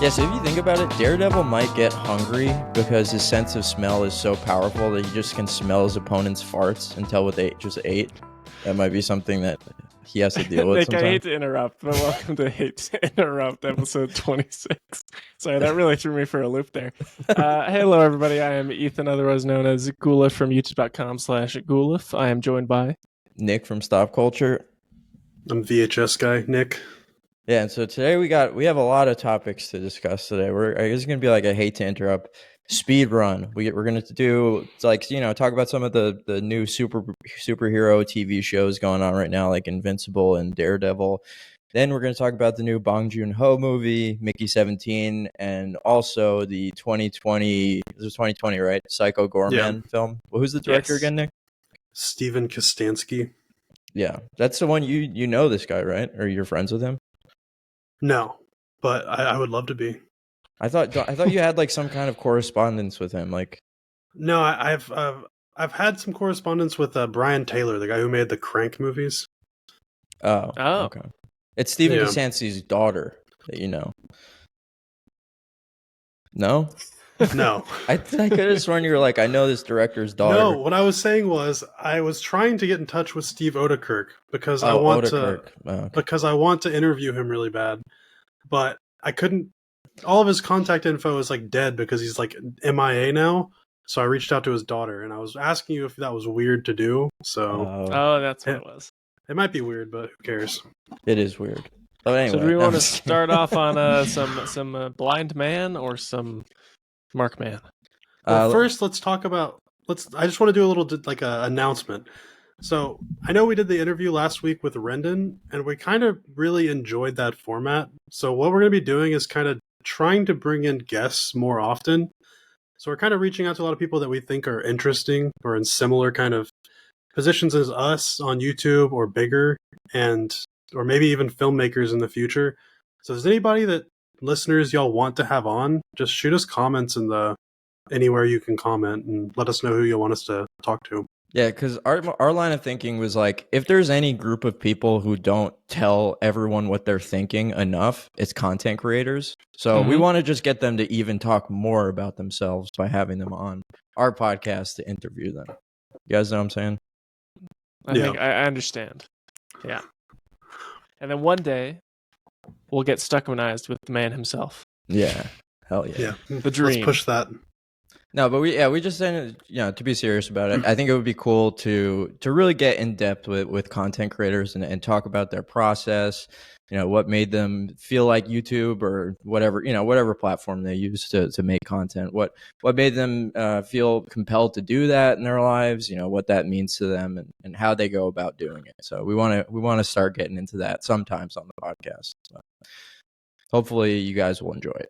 Yeah, so if you think about it, Daredevil might get hungry because his sense of smell is so powerful that he just can smell his opponent's farts and tell what they just ate. That might be something that he has to deal with Nick, sometimes. I hate to interrupt, but welcome to Hate to Interrupt, episode 26. Sorry, that really threw me for a loop there. Hello, everybody. I am Ethan, otherwise known as Gulif from youtube.com/Gulif. I am joined by Nick from Stop Culture. I'm VHS guy, Nick. Yeah, and so today we have a lot of topics to discuss today. I guess it's gonna be like a hate to interrupt speed run. We're gonna do talk about some of the new superhero TV shows going on right now, like Invincible and Daredevil. Then we're gonna talk about the new Bong Joon-ho movie, Mickey 17, and also the 2020 right? Psycho Goreman film. Well, who's the director again, Nick? Steven Kostanski. Yeah, that's the one. You know this guy, right? Or you're friends with him? No, but I would love to be. I thought you had like some kind of correspondence with him, like. No, I've had some correspondence with Brian Taylor, the guy who made the Crank movies. Oh, okay. It's Steven Kostanski's daughter that you know. No? No. I could have sworn you were like, I know this director's daughter. No, what I was saying was I was trying to get in touch with Steve Odekirk because I want to interview him really bad. But I couldn't. All of his contact info is like dead because he's like MIA now. So I reached out to his daughter and I was asking you if that was weird to do. So that's what it was. It might be weird, but who cares? It is weird. But anyway, so do we want to start off on some Blind Man or some Mark Man? Well, first, let's talk about. I just want to do a little like a announcement. So I know we did the interview last week with Rendon, and we kind of really enjoyed that format. So what we're going to be doing is kind of trying to bring in guests more often. So we're kind of reaching out to a lot of people that we think are interesting or in similar kind of positions as us on YouTube or bigger, or maybe even filmmakers in the future. So if there's anybody that listeners y'all want to have on, just shoot us comments in anywhere you can comment and let us know who you want us to talk to. Yeah, because our line of thinking was like, if there's any group of people who don't tell everyone what they're thinking enough, it's content creators. So we want to just get them to even talk more about themselves by having them on our podcast to interview them. You guys know what I'm saying? I think I understand. Yeah. And then one day, we'll get Stuckmanized with the man himself. Yeah. Hell yeah. Yeah. The dream. Let's push that. No, but we just said, to be serious about it, I think it would be cool to really get in depth with content creators and talk about their process, what made them feel like YouTube or whatever platform they use to make content, what made them feel compelled to do that in their lives, what that means to them and how they go about doing it. So we want to start getting into that sometimes on the podcast. So hopefully you guys will enjoy it.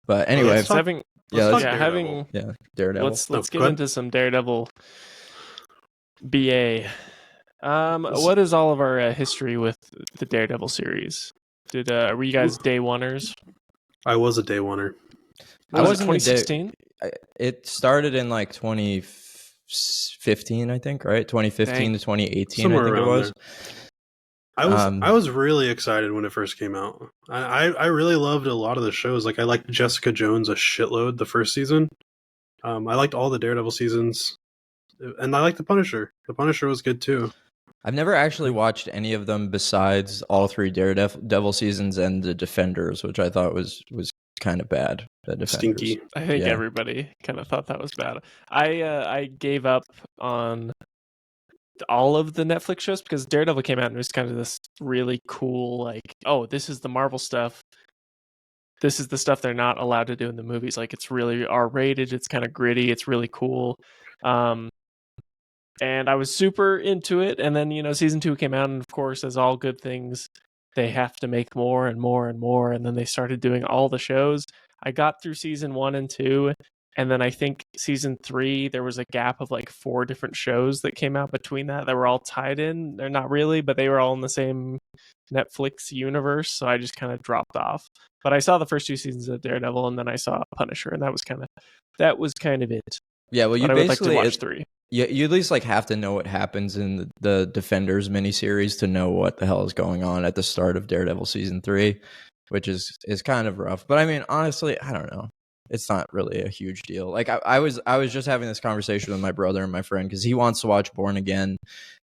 But anyway, Daredevil. Let's get into some Daredevil BA. What is all of our history with the Daredevil series? Were you guys day oneers? I was a day oneer. I was 2016. It started in like 2015, I think, right? 2015 to 2018, somewhere I think it was. There. I was really excited when it first came out. I really loved a lot of the shows. Like I liked Jessica Jones a shitload the first season. I liked all the Daredevil seasons, and I liked the Punisher. The Punisher was good too. I've never actually watched any of them besides all three Daredevil seasons and the Defenders, which I thought was kind of bad. Stinky. I think everybody kind of thought that was bad. I gave up on all of the Netflix shows because Daredevil came out and it was kind of this really cool, like, oh, this is the Marvel stuff. This is the stuff they're not allowed to do in the movies. Like, it's really R-rated. It's kind of gritty. It's really cool. And I was super into it. And then, season 2 came out, and of course, as all good things, they have to make more and more and more. And then they started doing all the shows. I got through season 1 and 2. And then I think season 3, there was a gap of like 4 different shows that came out between that were all tied in. They're not really, but they were all in the same Netflix universe. So I just kind of dropped off. But I saw the first 2 seasons of Daredevil, and then I saw Punisher, and that was kind of it. Yeah, well, you but basically I would like to watch 3. You at least like have to know what happens in the Defenders miniseries to know what the hell is going on at the start of Daredevil season 3. which is kind of rough. But I mean, honestly, I don't know. It's not really a huge deal. Like I was just having this conversation with my brother and my friend because he wants to watch Born Again,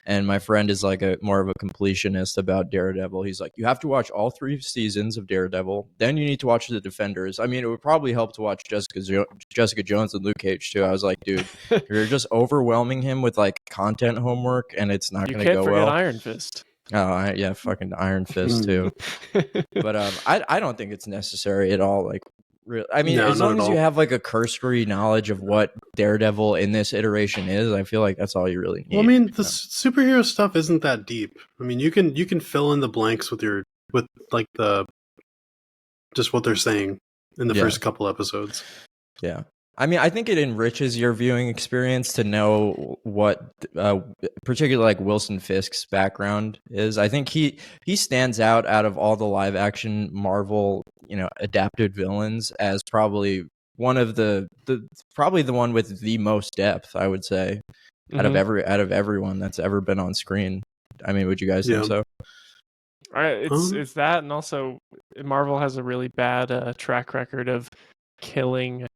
and my friend is like a more of a completionist about Daredevil. He's like, you have to watch all 3 seasons of Daredevil, then you need to watch The Defenders. I mean, it would probably help to watch Jessica Jones and Luke Cage too. I was like, dude, you're just overwhelming him with like content homework, and it's not going to go well. You can't forget Iron Fist. Oh, yeah, fucking Iron Fist too. But I don't think it's necessary at all. Like, really, I mean, as long as you have like a cursory knowledge of what Daredevil in this iteration is, I feel like that's all you really need. Well, I mean, the superhero stuff isn't that deep. I mean, you can fill in the blanks with like the just what they're saying in the first couple episodes. Yeah. I mean, I think it enriches your viewing experience to know what, particularly like Wilson Fisk's background is. I think he stands out of all the live action Marvel, adapted villains as probably one of probably the one with the most depth, I would say, out of everyone that's ever been on screen. I mean, would you guys think so? It's that, and also Marvel has a really bad track record of killing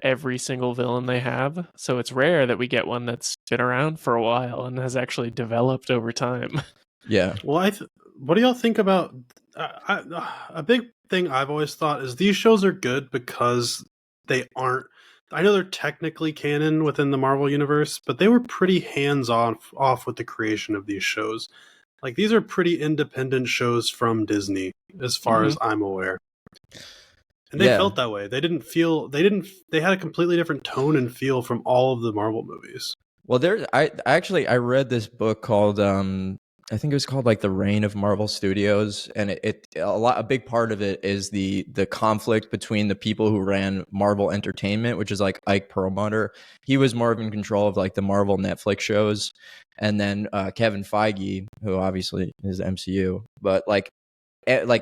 every single villain they have, so it's rare that we get one that's been around for a while and has actually developed over time. Yeah. Well, what do y'all think about a big thing I've always thought is these shows are good because they aren't, I know they're technically canon within the Marvel universe, but they were pretty hands-off with the creation of these shows. Like, these are pretty independent shows from Disney as far as I'm aware. And they felt that way. They had a completely different tone and feel from all of the Marvel movies. Well, I read this book called, I think it was called like The Reign of Marvel Studios. And a big part of it is the conflict between the people who ran Marvel Entertainment, which is like Ike Perlmutter. He was more in control of like the Marvel Netflix shows. And then Kevin Feige, who obviously is MCU, but like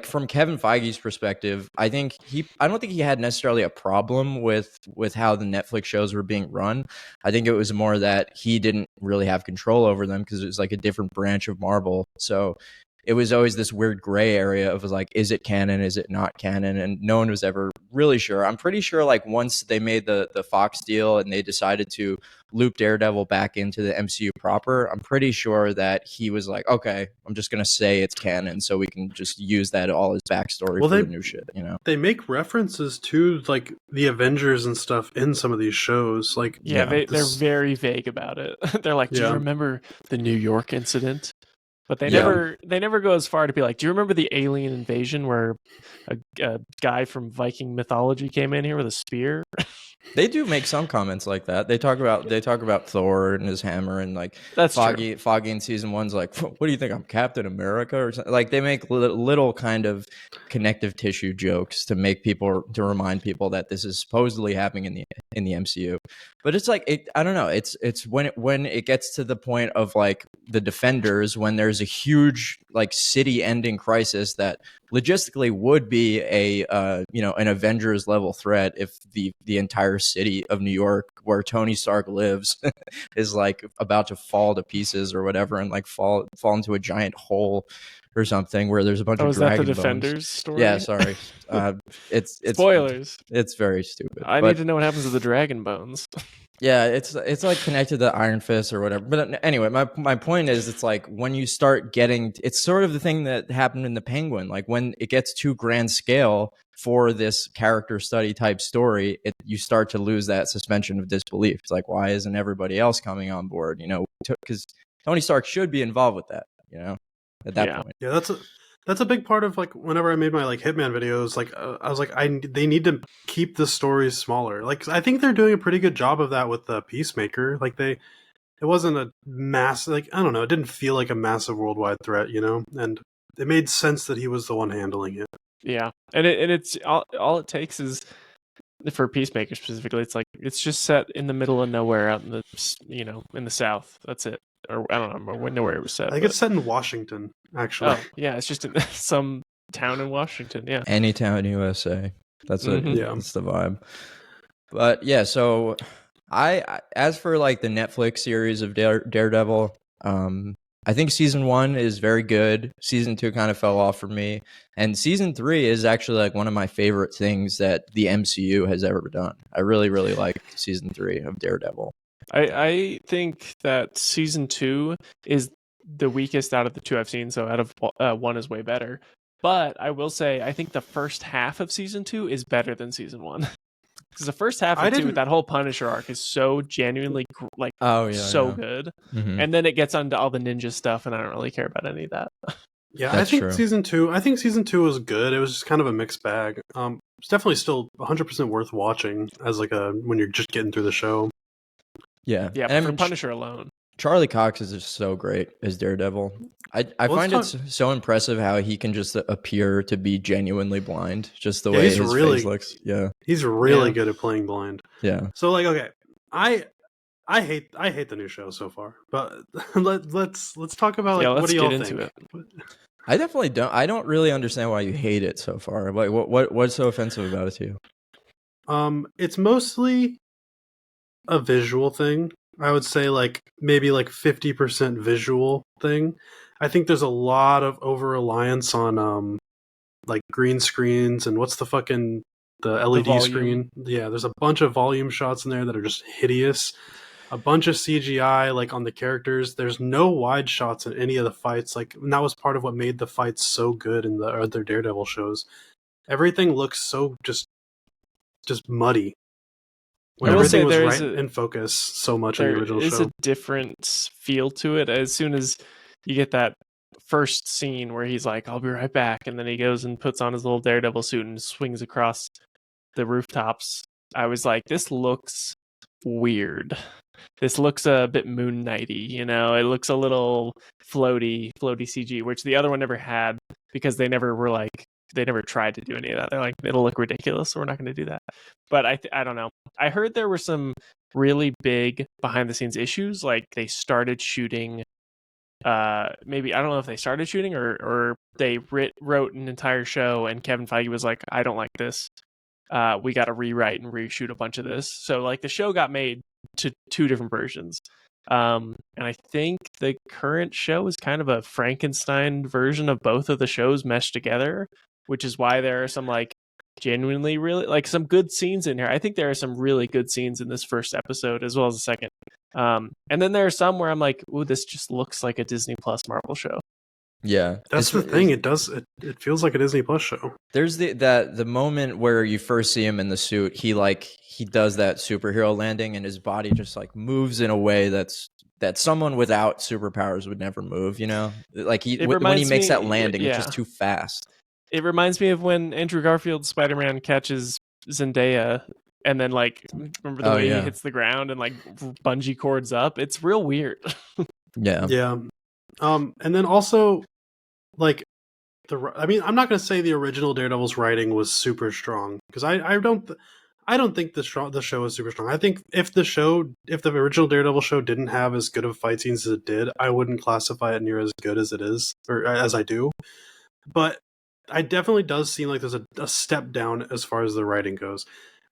from Kevin Feige's perspective, I don't think he had necessarily a problem with how the Netflix shows were being run. I think it was more that he didn't really have control over them because it was like a different branch of Marvel. So it was always this weird gray area of like, is it canon? Is it not canon? And no one was ever really sure. I'm pretty sure like once they made the Fox deal and they decided to loop Daredevil back into the MCU proper, I'm pretty sure that he was like, okay, I'm just going to say it's canon so we can just use that all as backstory for the new shit, They make references to like the Avengers and stuff in some of these shows. Like, they're very vague about it. They're like, do you remember the New York incident? But they never go as far to be like, do you remember the alien invasion where a guy from Viking mythology came in here with a spear? They do make some comments like that. They talk about Thor and his hammer, and like that's Foggy in season 1's like, what do you think, I'm Captain America or something? Like they make little kind of connective tissue jokes to remind people that this is supposedly happening in the MCU. But it's like I don't know. It's when it gets to the point of like the Defenders, when there's a huge like city-ending crisis that logistically would be an Avengers level threat if the entire city of New York where Tony Stark lives is like about to fall to pieces or whatever and like fall into a giant hole or something where there's a bunch of dragon bones. Is that the Defenders story? Yeah, sorry. It's spoilers. It's very stupid. I need to know what happens to the dragon bones. Yeah, it's like connected to Iron Fist or whatever. But anyway, my point is, it's like when you start getting, it's sort of the thing that happened in the Penguin. Like when it gets too grand scale for this character study type story, you start to lose that suspension of disbelief. It's like, why isn't everybody else coming on board? Because Tony Stark should be involved with that. At that point. Yeah, that's a big part of like whenever I made my like Hitman videos, like I was like, they need to keep the stories smaller. Like I think they're doing a pretty good job of that with the Peacemaker. Like it wasn't a massive, like I don't know, it didn't feel like a massive worldwide threat, and it made sense that he was the one handling it. Yeah, and it's all it takes is for Peacemaker specifically. It's like it's just set in the middle of nowhere out in the in the South. That's it. Or I don't know where it was set. I think it's set in Washington, actually. Oh, yeah, it's just in some town in Washington. Yeah, any town in USA. That's it. Yeah, that's the vibe. But yeah, so I as for like the Netflix series of Daredevil, I think season 1 is very good. Season 2 kind of fell off for me. And season 3 is actually like one of my favorite things that the MCU has ever done. I really, really liked season 3 of Daredevil. I think that season 2 is the weakest out of the 2 I've seen. So out of 1 is way better. But I will say, I think the first half of season 2 is better than season 1. Because the first half of 2, that whole Punisher arc is so genuinely good. Mm-hmm. And then it gets onto all the ninja stuff, and I don't really care about any of that. Yeah, That's I think true. season 2 was good. It was just kind of a mixed bag. It's definitely still 100% worth watching as like when you're just getting through the show. Yeah. Yeah, and for Punisher alone. Charlie Cox is just so great as Daredevil. I find it so impressive how he can just appear to be genuinely blind, just the way his face looks. Yeah, he's really good at playing blind. Yeah. So like, okay, I hate the new show so far, but let's talk about like what do y'all think? It. I definitely don't. I don't really understand why you hate it so far. Like, what's so offensive about it to you? It's mostly a visual thing. I would say like maybe like 50% visual thing. I think there's a lot of over-reliance on like green screens and what's the LED screen. Yeah, there's a bunch of volume shots in there that are just hideous. A bunch of CGI like on the characters. There's no wide shots in any of the fights. Like, and that was part of what made the fights so good in the other Daredevil shows. Everything looks so just muddy. When everything was right in focus so much in the original show. There is a different feel to it. As soon as you get that first scene where he's like, I'll be right back, and then he goes and puts on his little Daredevil suit and swings across the rooftops, I was like, this looks weird. This looks a bit Moon Knighty, you know? It looks a little floaty CG, which the other one never had because they never tried to do any of that. They're like, it'll look ridiculous, so we're not going to do that. But I don't know. I heard there were some really big behind the scenes issues. Like they started shooting, maybe, I don't know if they started shooting or they wrote an entire show and Kevin Feige was like, I don't like this. We got to rewrite and reshoot a bunch of this. So like the show got made to 2 different versions. And I think the current show is kind of a Frankenstein version of both of the shows meshed together, which is why there are some like genuinely really like some good scenes in here. I think there are some really good scenes in this first episode as well as the second. And then there are some where I'm like, ooh, this just looks like a Disney Plus Marvel show. Yeah, that's the thing. It does. It feels like a Disney Plus show. There's the moment where you first see him in the suit. He does that superhero landing, and his body just like moves in a way that someone without superpowers would never move. You know, like when he makes that landing, it's just too fast. It reminds me of when Andrew Garfield's Spider-Man catches Zendaya, and then like remember the way he hits the ground and like bungee cords up. It's real weird. Yeah. And then also, like, I'm not going to say the original Daredevil's writing was super strong because I don't think the show is super strong. I think if the original Daredevil show didn't have as good of fight scenes as it did, I wouldn't classify it near as good as it is or as I do. But it definitely does seem like there's a step down as far as the writing goes.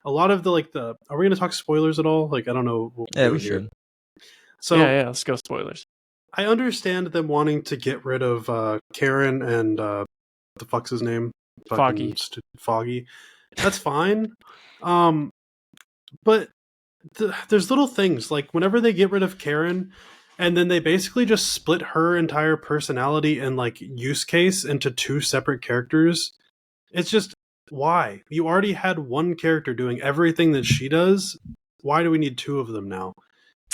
A lot of are we going to talk spoilers at all? Like, I don't know. Yeah, we should. So yeah, let's go spoilers. I understand them wanting to get rid of Karen and what the fuck's his name? Foggy. That's fine. But there's little things like whenever they get rid of Karen and then they basically just split her entire personality and like use case into 2 separate characters. It's just, why? You already had one character doing everything that she does. Why do we need 2 of them now?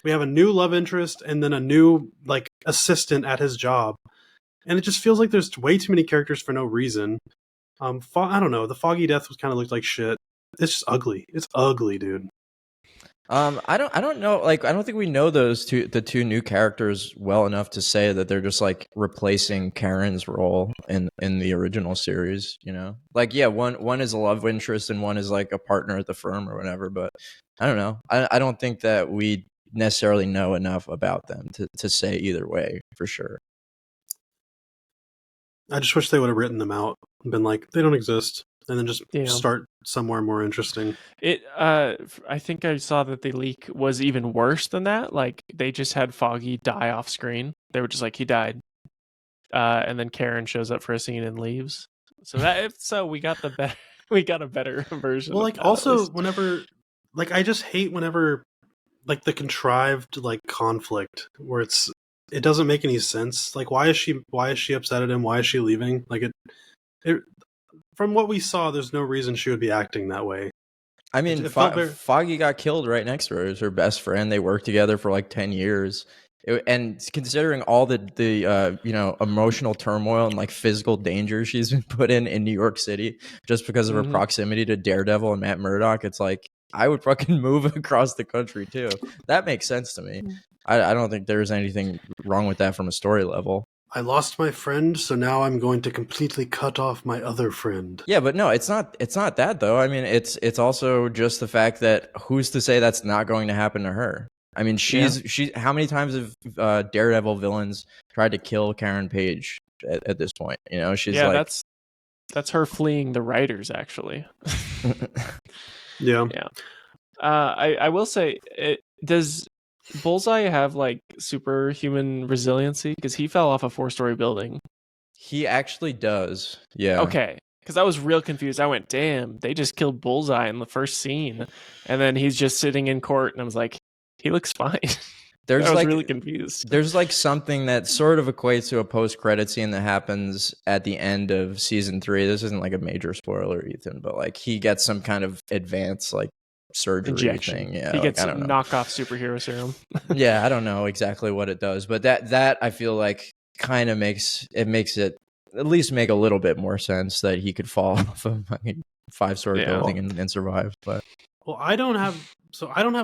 We have a new love interest and then a new like assistant at his job. And it just feels like there's way too many characters for no reason. I don't know. The Foggy death kind of looked like shit. It's just ugly. It's ugly, dude. I don't know. Like, I don't think we know the 2 new characters well enough to say that they're just like replacing Karen's role in the original series. You know, like one is a love interest and one is like a partner at the firm or whatever. But I don't know. I don't think that we necessarily know enough about them to say either way for sure. I just wish they would have written them out and been like, they don't exist, and then just start somewhere more interesting. I think I saw that the leak was even worse than that. Like they just had Foggy die off screen. They were just like, he died. And then Karen shows up for a scene and leaves. So we got we got a better version. Well, of like that, also whenever, like I just hate whenever, like the contrived like conflict where it doesn't make any sense. Like why is she upset at him? Why is she leaving? Like it from what we saw, there's no reason she would be acting that way. I mean, It felt very. Foggy got killed right next to her. It was her best friend. They worked together for like 10 years. And considering all the emotional turmoil and like physical danger she's been put in New York City just because of her proximity to Daredevil and Matt Murdock, it's like I would fucking move across the country too. That makes sense to me. I don't think there's anything wrong with that from a story level. I lost my friend, so now I'm going to completely cut off my other friend. Yeah, but no, it's not that though. I mean, it's also just the fact that who's to say that's not going to happen to her? I mean, she. How many times have Daredevil villains tried to kill Karen Page at this point? You know, she's like, that's her fleeing the writers, actually. Yeah. I will say, does Bullseye have like superhuman resiliency? Because he fell off a 4-story building. He actually does. Yeah. Okay. Because I was real confused. I went, damn, they just killed Bullseye in the first scene. And then he's just sitting in court, and I was like, he looks fine. I was really confused. There's like something that sort of equates to a post-credit scene that happens at the end of season 3. This isn't like a major spoiler, Ethan, but like he gets some kind of advanced like surgery injection thing. Yeah, he gets knockoff superhero serum. Yeah, I don't know exactly what it does, but that I feel like kind of makes it at least make a little bit more sense that he could fall off a 5-story building and survive. But well, I don't have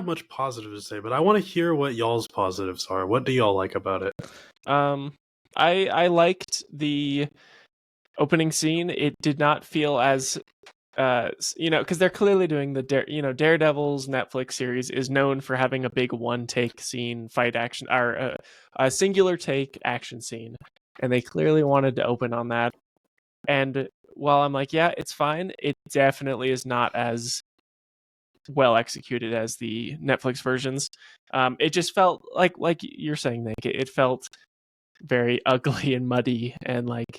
much positive to say, but I want to hear what y'all's positives are. What do y'all like about it? I liked the opening scene. It did not feel as because they're clearly doing the Daredevil's Netflix series is known for having a big one take scene, fight action, or a singular take action scene, and they clearly wanted to open on that. And while I'm like, yeah, it's fine, it definitely is not as well executed as the Netflix versions. It just felt like you're saying, Nick, it felt very ugly and muddy, and like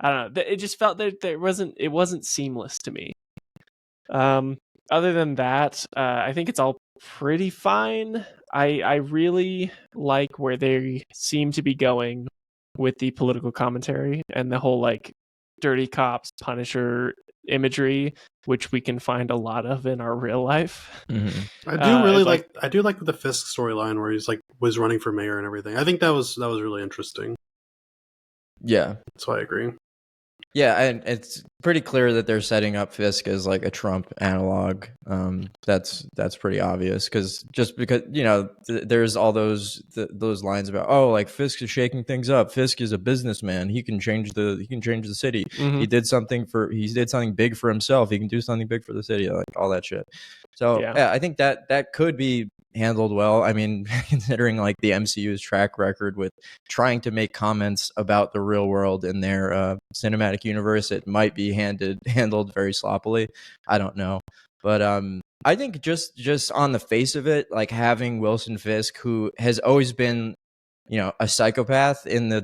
I don't know. It just felt that it wasn't seamless to me. Other than that, I think it's all pretty fine. I really like where they seem to be going with the political commentary and the whole like dirty cops, Punisher imagery, which we can find a lot of in our real life. Mm-hmm. I do like the Fisk storyline where he's like was running for mayor and everything. I think that was really interesting. Yeah, so I agree. Yeah, and it's pretty clear that they're setting up Fisk as like a Trump analog. That's pretty obvious because there's all those lines about like Fisk is shaking things up. Fisk is a businessman. He can change the city. Mm-hmm. He did something big for himself. He can do something big for the city. Like all that shit. So yeah, I think that could be handled well. I mean, considering like the MCU's track record with trying to make comments about the real world in their cinematic universe, it might be handled very sloppily. I don't know, but I think just on the face of it, like having Wilson Fisk, who has always been a psychopath in the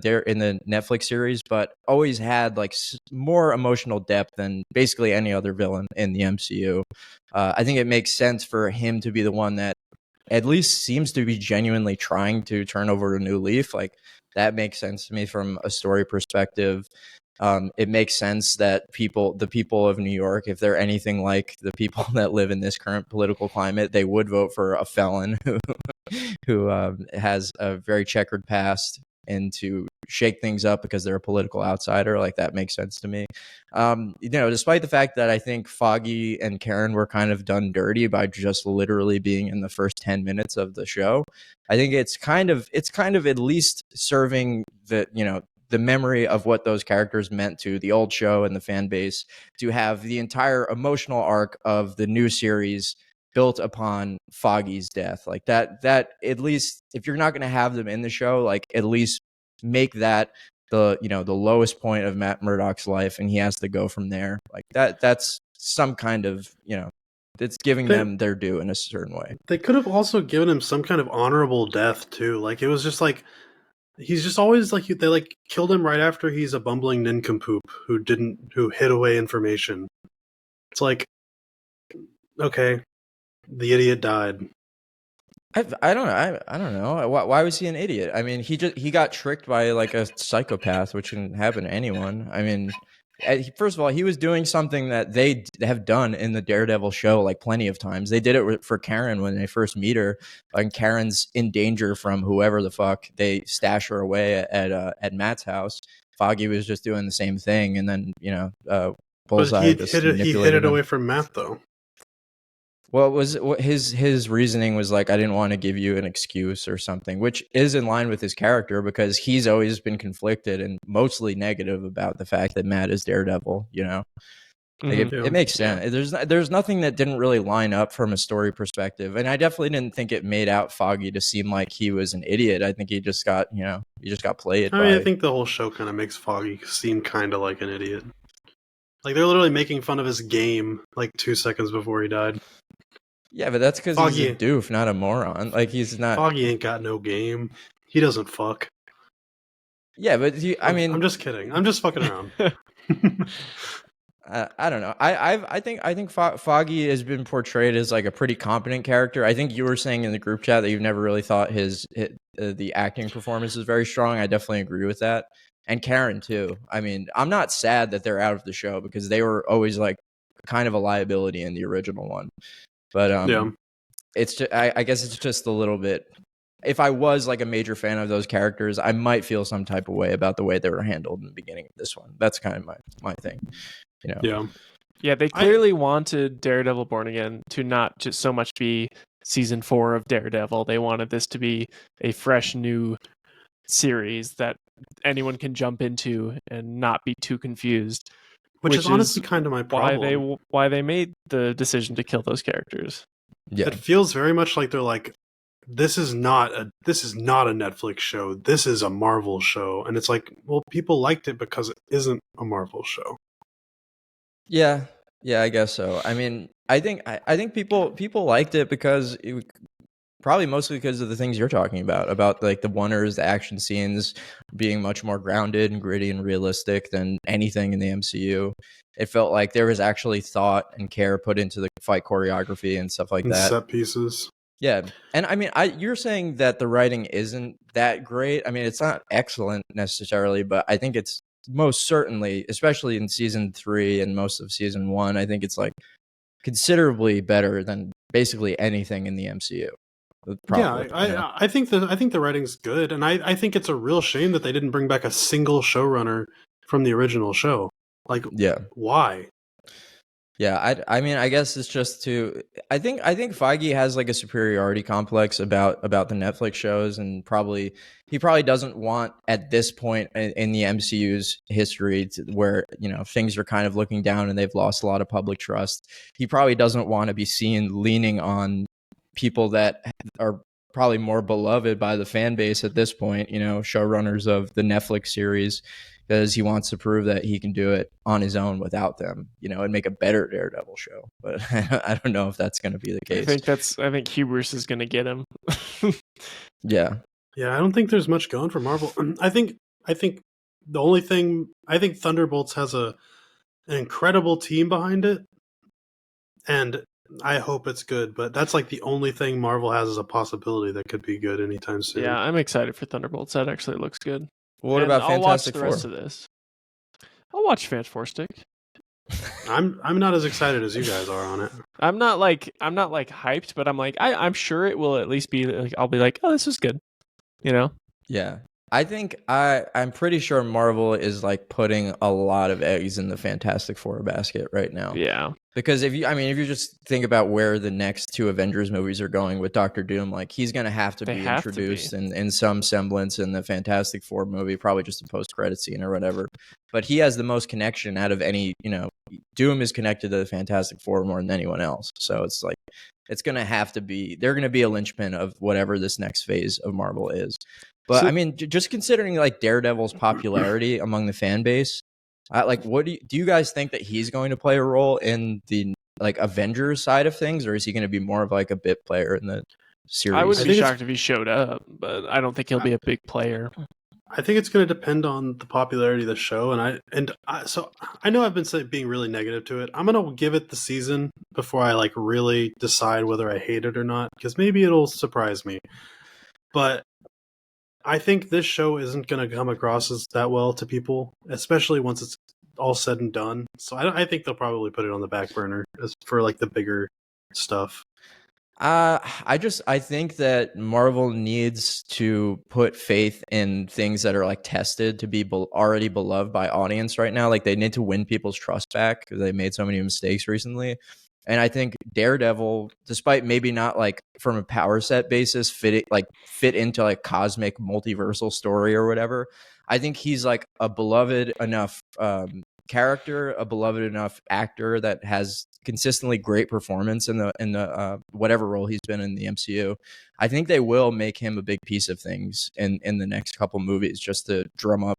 Netflix series, but always had like more emotional depth than basically any other villain in the MCU. I think it makes sense for him to be the one that at least seems to be genuinely trying to turn over a new leaf. Like that makes sense to me from a story perspective. It makes sense that the people of New York, if they're anything like the people that live in this current political climate, they would vote for a felon who has a very checkered past and to shake things up because they're a political outsider. Like that makes sense to me. Despite the fact that I think Foggy and Karen were kind of done dirty by just literally being in the first 10 minutes of the show, I think it's kind of at least serving the memory of what those characters meant to the old show and the fan base, to have the entire emotional arc of the new series built upon Foggy's death. Like that at least, if you're not going to have them in the show, like at least make that the lowest point of Matt Murdock's life, and he has to go from there. Like that's some kind of it's giving them their due in a certain way. They could have also given him some kind of honorable death too. Like it was just like he's just always like they like killed him right after he's a bumbling nincompoop who hid away information. It's like, okay, the idiot died. I don't know. I don't know. Why was he an idiot? I mean, he got tricked by like a psychopath, which can happen to anyone. I mean, first of all, he was doing something that they have done in the Daredevil show like plenty of times. They did it for Karen when they first meet her. When Karen's in danger from whoever the fuck, they stash her away at Matt's house. Foggy was just doing the same thing, and then Bullseye But he hid it away from Matt though. Well, his reasoning was like, I didn't want to give you an excuse or something, which is in line with his character because he's always been conflicted and mostly negative about the fact that Matt is Daredevil. You know, like it makes sense. There's nothing that didn't really line up from a story perspective, and I definitely didn't think it made out Foggy to seem like he was an idiot. I think he just got played. I mean, I think the whole show kind of makes Foggy seem kind of like an idiot. Like they're literally making fun of his game like 2 seconds before he died. Yeah, but that's because he's a doof, not a moron. Like he's not. Foggy ain't got no game. He doesn't fuck. Yeah, but I'm just kidding. I'm just fucking around. I don't know. I think Foggy has been portrayed as like a pretty competent character. I think you were saying in the group chat that you've never really thought the acting performance is very strong. I definitely agree with that. And Karen too. I mean, I'm not sad that they're out of the show because they were always like kind of a liability in the original one. But it's just, I guess it's just a little bit. If I was like a major fan of those characters, I might feel some type of way about the way they were handled in the beginning of this one. That's kind of my thing, you know. Yeah. They clearly wanted Daredevil Born Again to not just so much be season 4 of Daredevil. They wanted this to be a fresh new series that anyone can jump into and not be too confused. Which is honestly kind of my problem. Why they made the decision to kill those characters. Yeah, it feels very much like they're like, this is not a Netflix show. This is a Marvel show, and it's like, well, people liked it because it isn't a Marvel show. Yeah, I guess so. I mean, I think people liked it because probably mostly because of the things you're talking about like the wonders, the action scenes being much more grounded and gritty and realistic than anything in the MCU. It felt like there was actually thought and care put into the fight choreography and stuff like that. Set pieces. Yeah. And I mean, you're saying that the writing isn't that great. I mean, it's not excellent necessarily, but I think it's most certainly, especially in season 3 and most of season 1, I think it's like considerably better than basically anything in the MCU. Probably, I think the writing's good, and I think it's a real shame that they didn't bring back a single showrunner from the original show. Like, why? Yeah, I mean, I guess it's just I think Feige has like a superiority complex about the Netflix shows, and he probably doesn't want at this point in the MCU's history where things are kind of looking down and they've lost a lot of public trust. He probably doesn't want to be seen leaning on people that are probably more beloved by the fan base at this point, showrunners of the Netflix series, because he wants to prove that he can do it on his own without them, and make a better Daredevil show. But I don't know if that's going to be the case. I think Hubris is going to get him. Yeah, I don't think there's much going for Marvel. I think the only thing, I think Thunderbolts has an incredible team behind it, and I hope it's good, but that's like the only thing Marvel has as a possibility that could be good anytime soon. Yeah, I'm excited for Thunderbolts. That actually looks good. Well, what about Fantastic Four? I'll watch the rest of this. I'll watch Fantastic. I'm not as excited as you guys are on it. I'm not like hyped, but I'm like I'm sure it will at least be like, I'll be like, oh, this is good. Yeah. I think I'm pretty sure Marvel is like putting a lot of eggs in the Fantastic Four basket right now. Yeah. Because if you just think about where the next 2 Avengers movies are going with Doctor Doom, like he's going to have to be introduced in some semblance in the Fantastic Four movie, probably just a post-credit scene or whatever. But he has the most connection out of any, Doom is connected to the Fantastic Four more than anyone else. So it's like, it's going to have to be, they're going to be a linchpin of whatever this next phase of Marvel is. But I mean, just considering like Daredevil's popularity among the fan base, like, what do you guys think that he's going to play a role in the like Avengers side of things, or is he going to be more of like a bit player in the series? I would be shocked if he showed up, but I don't think he'll be a big player. I think it's going to depend on the popularity of the show, so I know I've been being really negative to it. I'm going to give it the season before I like really decide whether I hate it or not, because maybe it'll surprise me. But I think this show isn't going to come across as that well to people, especially once it's all said and done. So I think they'll probably put it on the back burner as for like the bigger stuff. I think that Marvel needs to put faith in things that are like tested to be already beloved by audience right now. Like they need to win people's trust back because they made so many mistakes recently. And I think Daredevil, despite maybe not like from a power set basis fit into like cosmic multiversal story or whatever, I think he's like a beloved enough character, a beloved enough actor that has consistently great performance in the whatever role he's been in the MCU. I think they will make him a big piece of things in the next couple movies just to drum up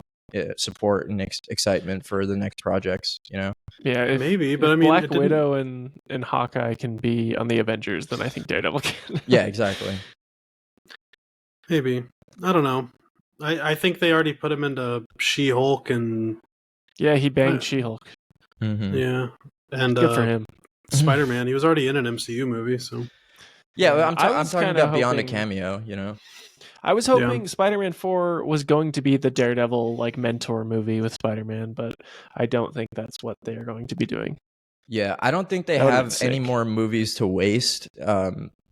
support and excitement for the next projects, you know. Yeah, maybe, but if I mean, Black Widow and Hawkeye can be on the Avengers, then I think Daredevil can. Yeah, exactly. Maybe. I don't know. I think they already put him into She-Hulk and yeah, he banged She-Hulk. Mm-hmm. Yeah, and good for him. Spider-Man. He was already in an MCU movie, so yeah. I'm I talking about beyond a cameo, you know. I was hoping Spider-Man 4 was going to be the Daredevil like mentor movie with Spider-Man, but I don't think that's what they're going to be doing. Yeah, I don't think they have any more movies to waste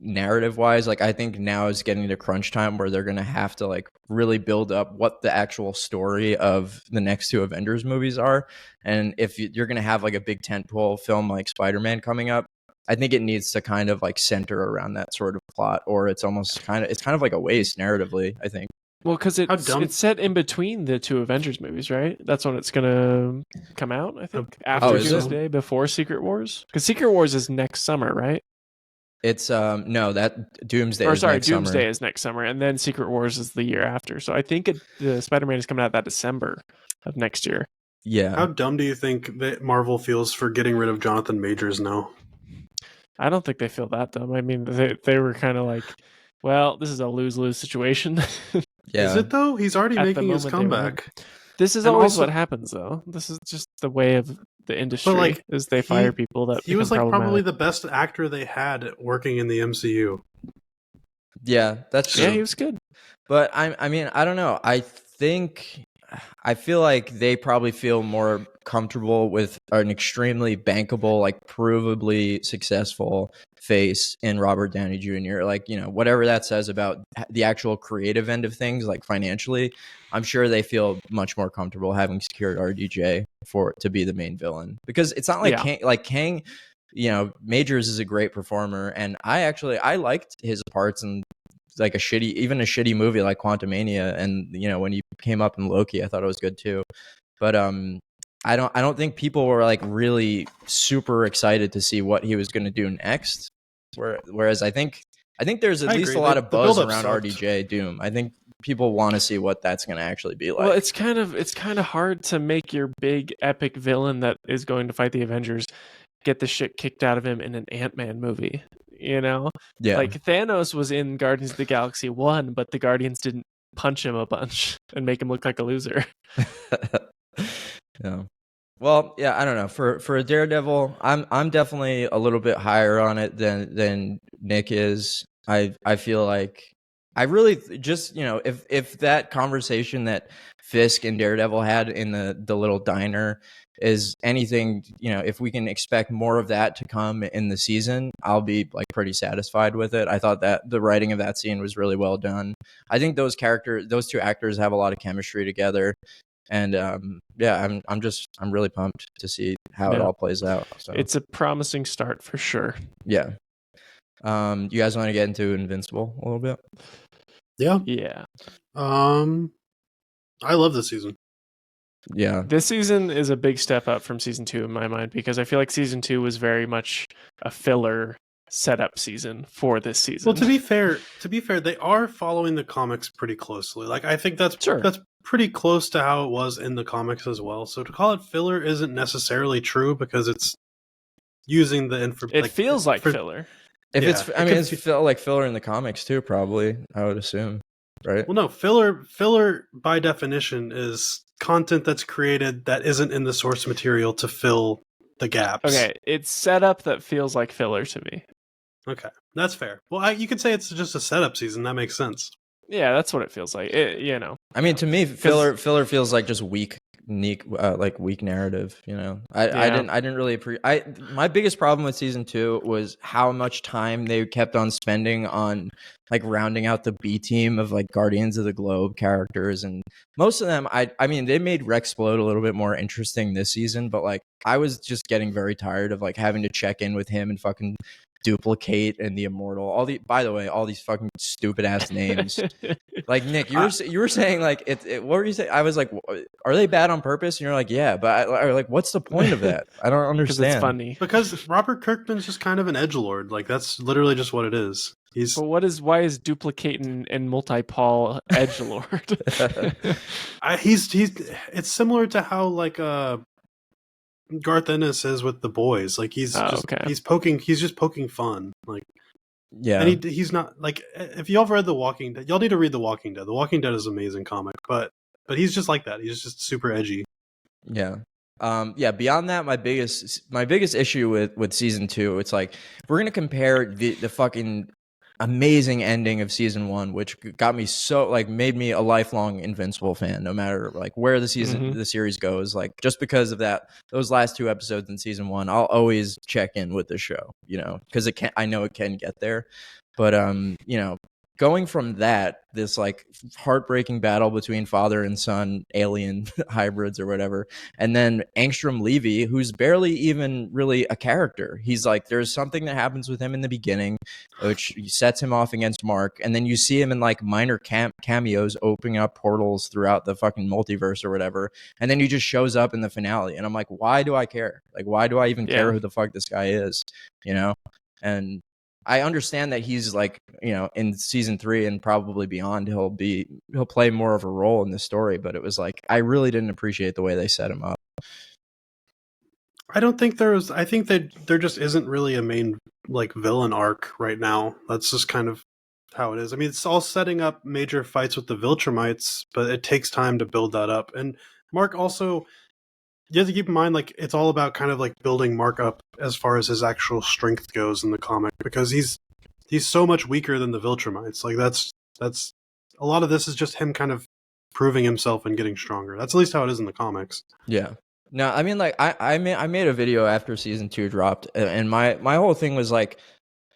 narrative-wise. Like I think now is getting to crunch time where they're going to have to like really build up what the actual story of the next two Avengers movies are. And if you're going to have like a big tentpole film like Spider-Man coming up, I think it needs to kind of like center around that sort of plot, or it's kind of like a waste narratively, I think. Well, because it's set in between the two Avengers movies, right? That's when it's gonna come out, I think. After Doomsday, before Secret Wars, because Secret Wars is next summer, right? It's no, that Doomsday. Doomsday is next summer, and then Secret Wars is the year after. So I think the Spider-Man is coming out that December of next year. Yeah. How dumb do you think that Marvel feels for getting rid of Jonathan Majors now? I don't think they feel that dumb. I mean, they were kind of like, well, this is a lose-lose situation. Yeah. Is it though? He's already making his comeback. This is always what happens, though. This is just the way of the industry. But like, is they fire people that he was like probably the best actor they had working in the MCU. Yeah, that's true. Yeah, he was good. But I mean, I don't know. I feel like they probably feel more comfortable with an extremely bankable, like provably successful face in Robert Downey Jr. Like, you know, whatever that says about the actual creative end of things, like financially, I'm sure they feel much more comfortable having secured RDJ to be the main villain, because it's not like Kang, you know, Majors is a great performer, and I liked his parts in like a shitty movie like Quantumania, and you know, when he came up in Loki, I thought it was good too. But I don't think people were like really super excited to see what he was going to do next. Whereas I think there's at least a lot of buzz around RDJ Doom. I think people want to see what that's going to actually be like. Well, it's kind of hard to make your big epic villain that is going to fight the Avengers get the shit kicked out of him in an Ant-Man movie. You know, like Thanos was in Guardians of the Galaxy 1, but the Guardians didn't punch him a bunch and make him look like a loser. Yeah. Well, yeah, I don't know. For a Daredevil, I'm definitely a little bit higher on it than Nick is. I feel like I really just, you know, if that conversation that Fisk and Daredevil had in the little diner is anything, you know, if we can expect more of that to come in the season, I'll be like pretty satisfied with it. I thought that the writing of that scene was really well done. I think those two actors have a lot of chemistry together. And yeah, I'm really pumped to see how it all plays out. So it's a promising start for sure. Yeah. You guys want to get into Invincible a little bit? Yeah. Yeah. I love this season. Yeah. This season is a big step up from season 2 in my mind, because I feel like season 2 was very much a filler setup season for this season. Well, to be fair, they are following the comics pretty closely. Like, I think that's pretty close to how it was in the comics as well. So to call it filler isn't necessarily true, because it's using the information. It feels like filler. It felt like filler in the comics too, probably, I would assume. right? Well, no, filler by definition is content that's created that isn't in the source material to fill the gaps. Okay, it's setup that feels like filler to me. Okay, that's fair. Well, you could say it's just a setup season. That makes sense. Yeah, that's what it feels like. I mean, to me, filler feels like just weak narrative. I didn't really my biggest problem with season 2 was how much time they kept on spending on like rounding out the B team of like Guardians of the Globe characters, and most of them, I mean, they made Rexplode a little bit more interesting this season, but like I was just getting very tired of like having to check in with him and fucking Duplicate and the Immortal. By the way, all these fucking stupid ass names. Like Nick, you were saying like what were you saying? I was like, are they bad on purpose? And you're like, yeah, but I like, what's the point of that? I don't understand. Because it's funny. Because Robert Kirkman's just kind of an edgelord. Like that's literally just what it is. But why is Duplicate and Multi-Paul edgelord? It's similar to how like Garth Ennis is with The Boys. Like he's just poking fun. Like yeah, and he's not like, if y'all have read The Walking Dead, y'all need to read The Walking Dead. The Walking Dead is an amazing comic, but he's just like that. He's just super edgy. Yeah. Beyond that, my biggest issue with season 2, it's like we're gonna compare the fucking amazing ending of season 1, which got me so like made me a lifelong Invincible fan, no matter like where the series goes. Like just because of those last 2 episodes in season 1, I'll always check in with the show, because I know it can get there. But going from this like heartbreaking battle between father and son alien hybrids or whatever, and then Angstrom Levy, who's barely even really a character. He's like, there's something that happens with him in the beginning which sets him off against Mark, and then you see him in like minor cameos opening up portals throughout the fucking multiverse or whatever, and then he just shows up in the finale, and I'm like, why do I care? Like, why do I even care who the fuck this guy is? And I understand that he's like, in season 3 and probably beyond, he'll play more of a role in the story. But it was like, I really didn't appreciate the way they set him up. I don't think I think that there just isn't really a main like villain arc right now. That's just kind of how it is. I mean, it's all setting up major fights with the Viltrumites, but it takes time to build that up. And Mark also, you have to keep in mind, like, it's all about kind of like building Mark up as far as his actual strength goes in the comic, because he's so much weaker than the Viltrumites. Like that's a lot of this is just him kind of proving himself and getting stronger. That's at least how it is in the comics. Yeah. No, I mean, like I made a video after season 2 dropped, and my whole thing was like,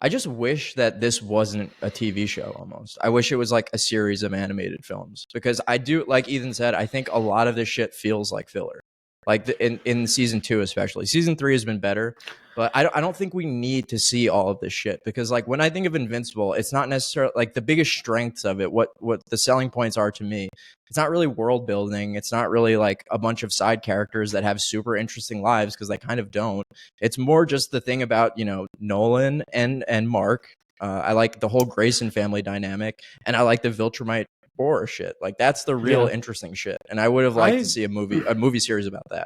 I just wish that this wasn't a TV show almost. I wish it was like a series of animated films, because I do, like Ethan said, I think a lot of this shit feels like filler. Like in season 2 especially. Season 3 has been better, but I don't think we need to see all of this shit, because like when I think of Invincible, it's not necessarily like the biggest strengths of it, what the selling points are to me. It's not really world building. It's not really like a bunch of side characters that have super interesting lives, because they kind of don't. It's more just the thing about, Nolan and Mark. I like the whole Grayson family dynamic, and I like the Viltrumite horror shit. Like that's the real interesting shit, and I would have liked to see a movie series about that.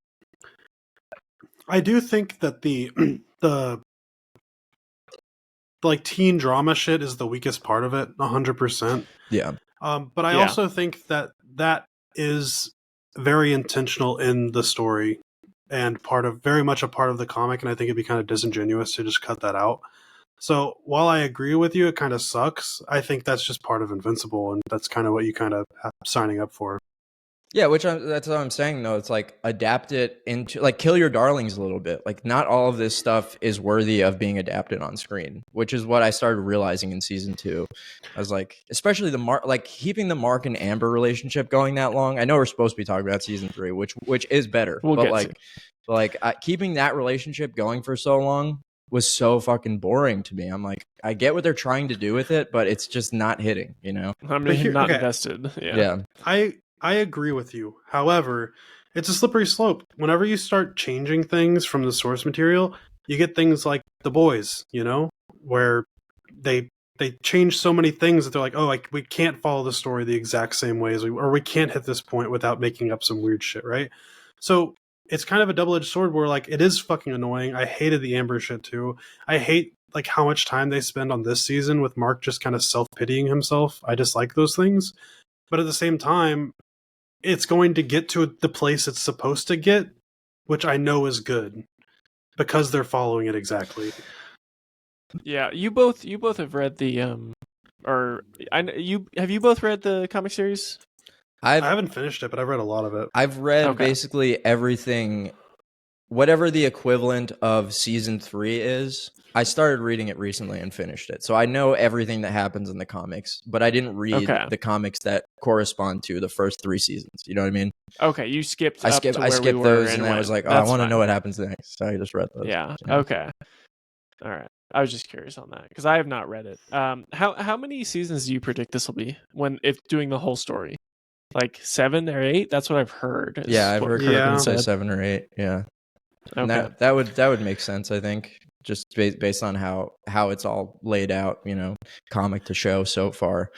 I do think that the like teen drama shit is the weakest part of it, 100%. Yeah. But I also think that is very intentional in the story and very much a part of the comic, and I think it'd be kind of disingenuous to just cut that out. So while I agree with you, it kind of sucks. I think that's just part of Invincible, and that's kind of what you kind of have signing up for. Yeah, that's what I'm saying, though. It's like, adapt it into, like, kill your darlings a little bit. Like, not all of this stuff is worthy of being adapted on screen, which is what I started realizing in season 2. I was like, especially keeping the Mark and Amber relationship going that long. I know we're supposed to be talking about season 3, which is better, keeping that relationship going for so long was so fucking boring to me. I'm like, I get what they're trying to do with it, but it's just not hitting, I'm not invested. Yeah. I agree with you. However, it's a slippery slope. Whenever you start changing things from the source material, you get things like The Boys, where they change so many things that they're like, oh, we can't follow the story the exact same way or we can't hit this point without making up some weird shit, right? So it's kind of a double-edged sword where, like, it is fucking annoying. I hated the Amber shit too. I hate like how much time they spend on this season with Mark just kind of self-pitying himself. I dislike those things. But at the same time, it's going to get to the place it's supposed to get, which I know is good because they're following it exactly. Yeah, you both have read the have you both read the comic series? I haven't finished it, but I've read a lot of it. I've read basically everything, whatever the equivalent of season 3 is. I started reading it recently and finished it. So I know everything that happens in the comics, but I didn't read the comics that correspond to the first 3 seasons. You know what I mean? Okay, you skipped I skipped those and I was like, I want to know what happens next. So I just read those. Yeah. Okay. All right. I was just curious on that because I have not read it. How many seasons do you predict this will be if doing the whole story? Like 7 or 8? That's what I've heard. Yeah, I've heard Kirkman say 7 or 8. Yeah. And that would make sense, I think, just based on how it's all laid out, comic to show so far.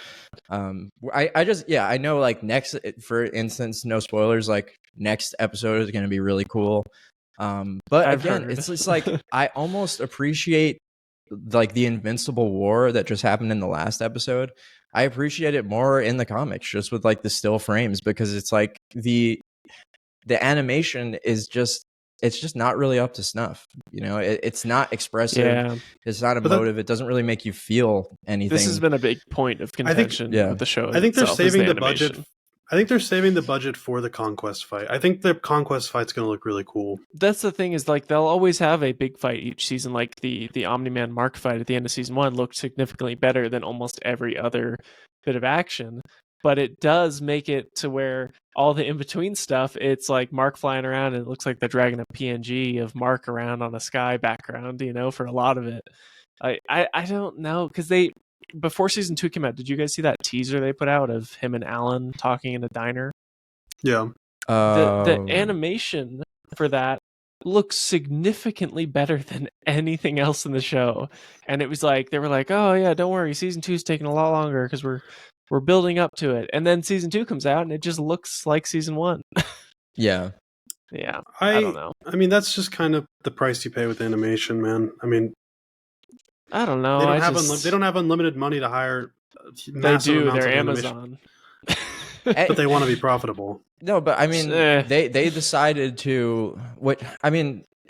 I know, like, next, for instance, no spoilers, like next episode is going to be really cool. But again, it's just like I almost appreciate like the Invincible War that just happened in the last episode. I appreciate it more in the comics, just with like the still frames, because it's like the animation is just, it's just not really up to snuff. It's not expressive. Yeah. It's not emotive. It doesn't really make you feel anything. This has been a big point of contention with the show. I think they're saving the budget. I think they're saving the budget for the Conquest fight. I think the Conquest fight's going to look really cool. That's the thing, is like they'll always have a big fight each season. Like the Omni-Man Mark fight at the end of season 1 looked significantly better than almost every other bit of action. But it does make it to where all the in-between stuff, it's like Mark flying around and it looks like they're dragging a PNG of Mark around on a sky background, for a lot of it. I don't know, because before season 2 came out, did you guys see that teaser they put out of him and Alan talking in a diner? Yeah. The animation for that looks significantly better than anything else in the show. And it was like, they were like, oh yeah, don't worry, season 2 is taking a lot longer because we're building up to it. And then season 2 comes out and it just looks like season 1. Yeah. Yeah. I don't know. I mean, that's just kind of the price you pay with animation, man. I mean, I don't know. They don't have unlimited money to hire. They do. They're Amazon, but they want to be profitable. No, but I mean, they decided to.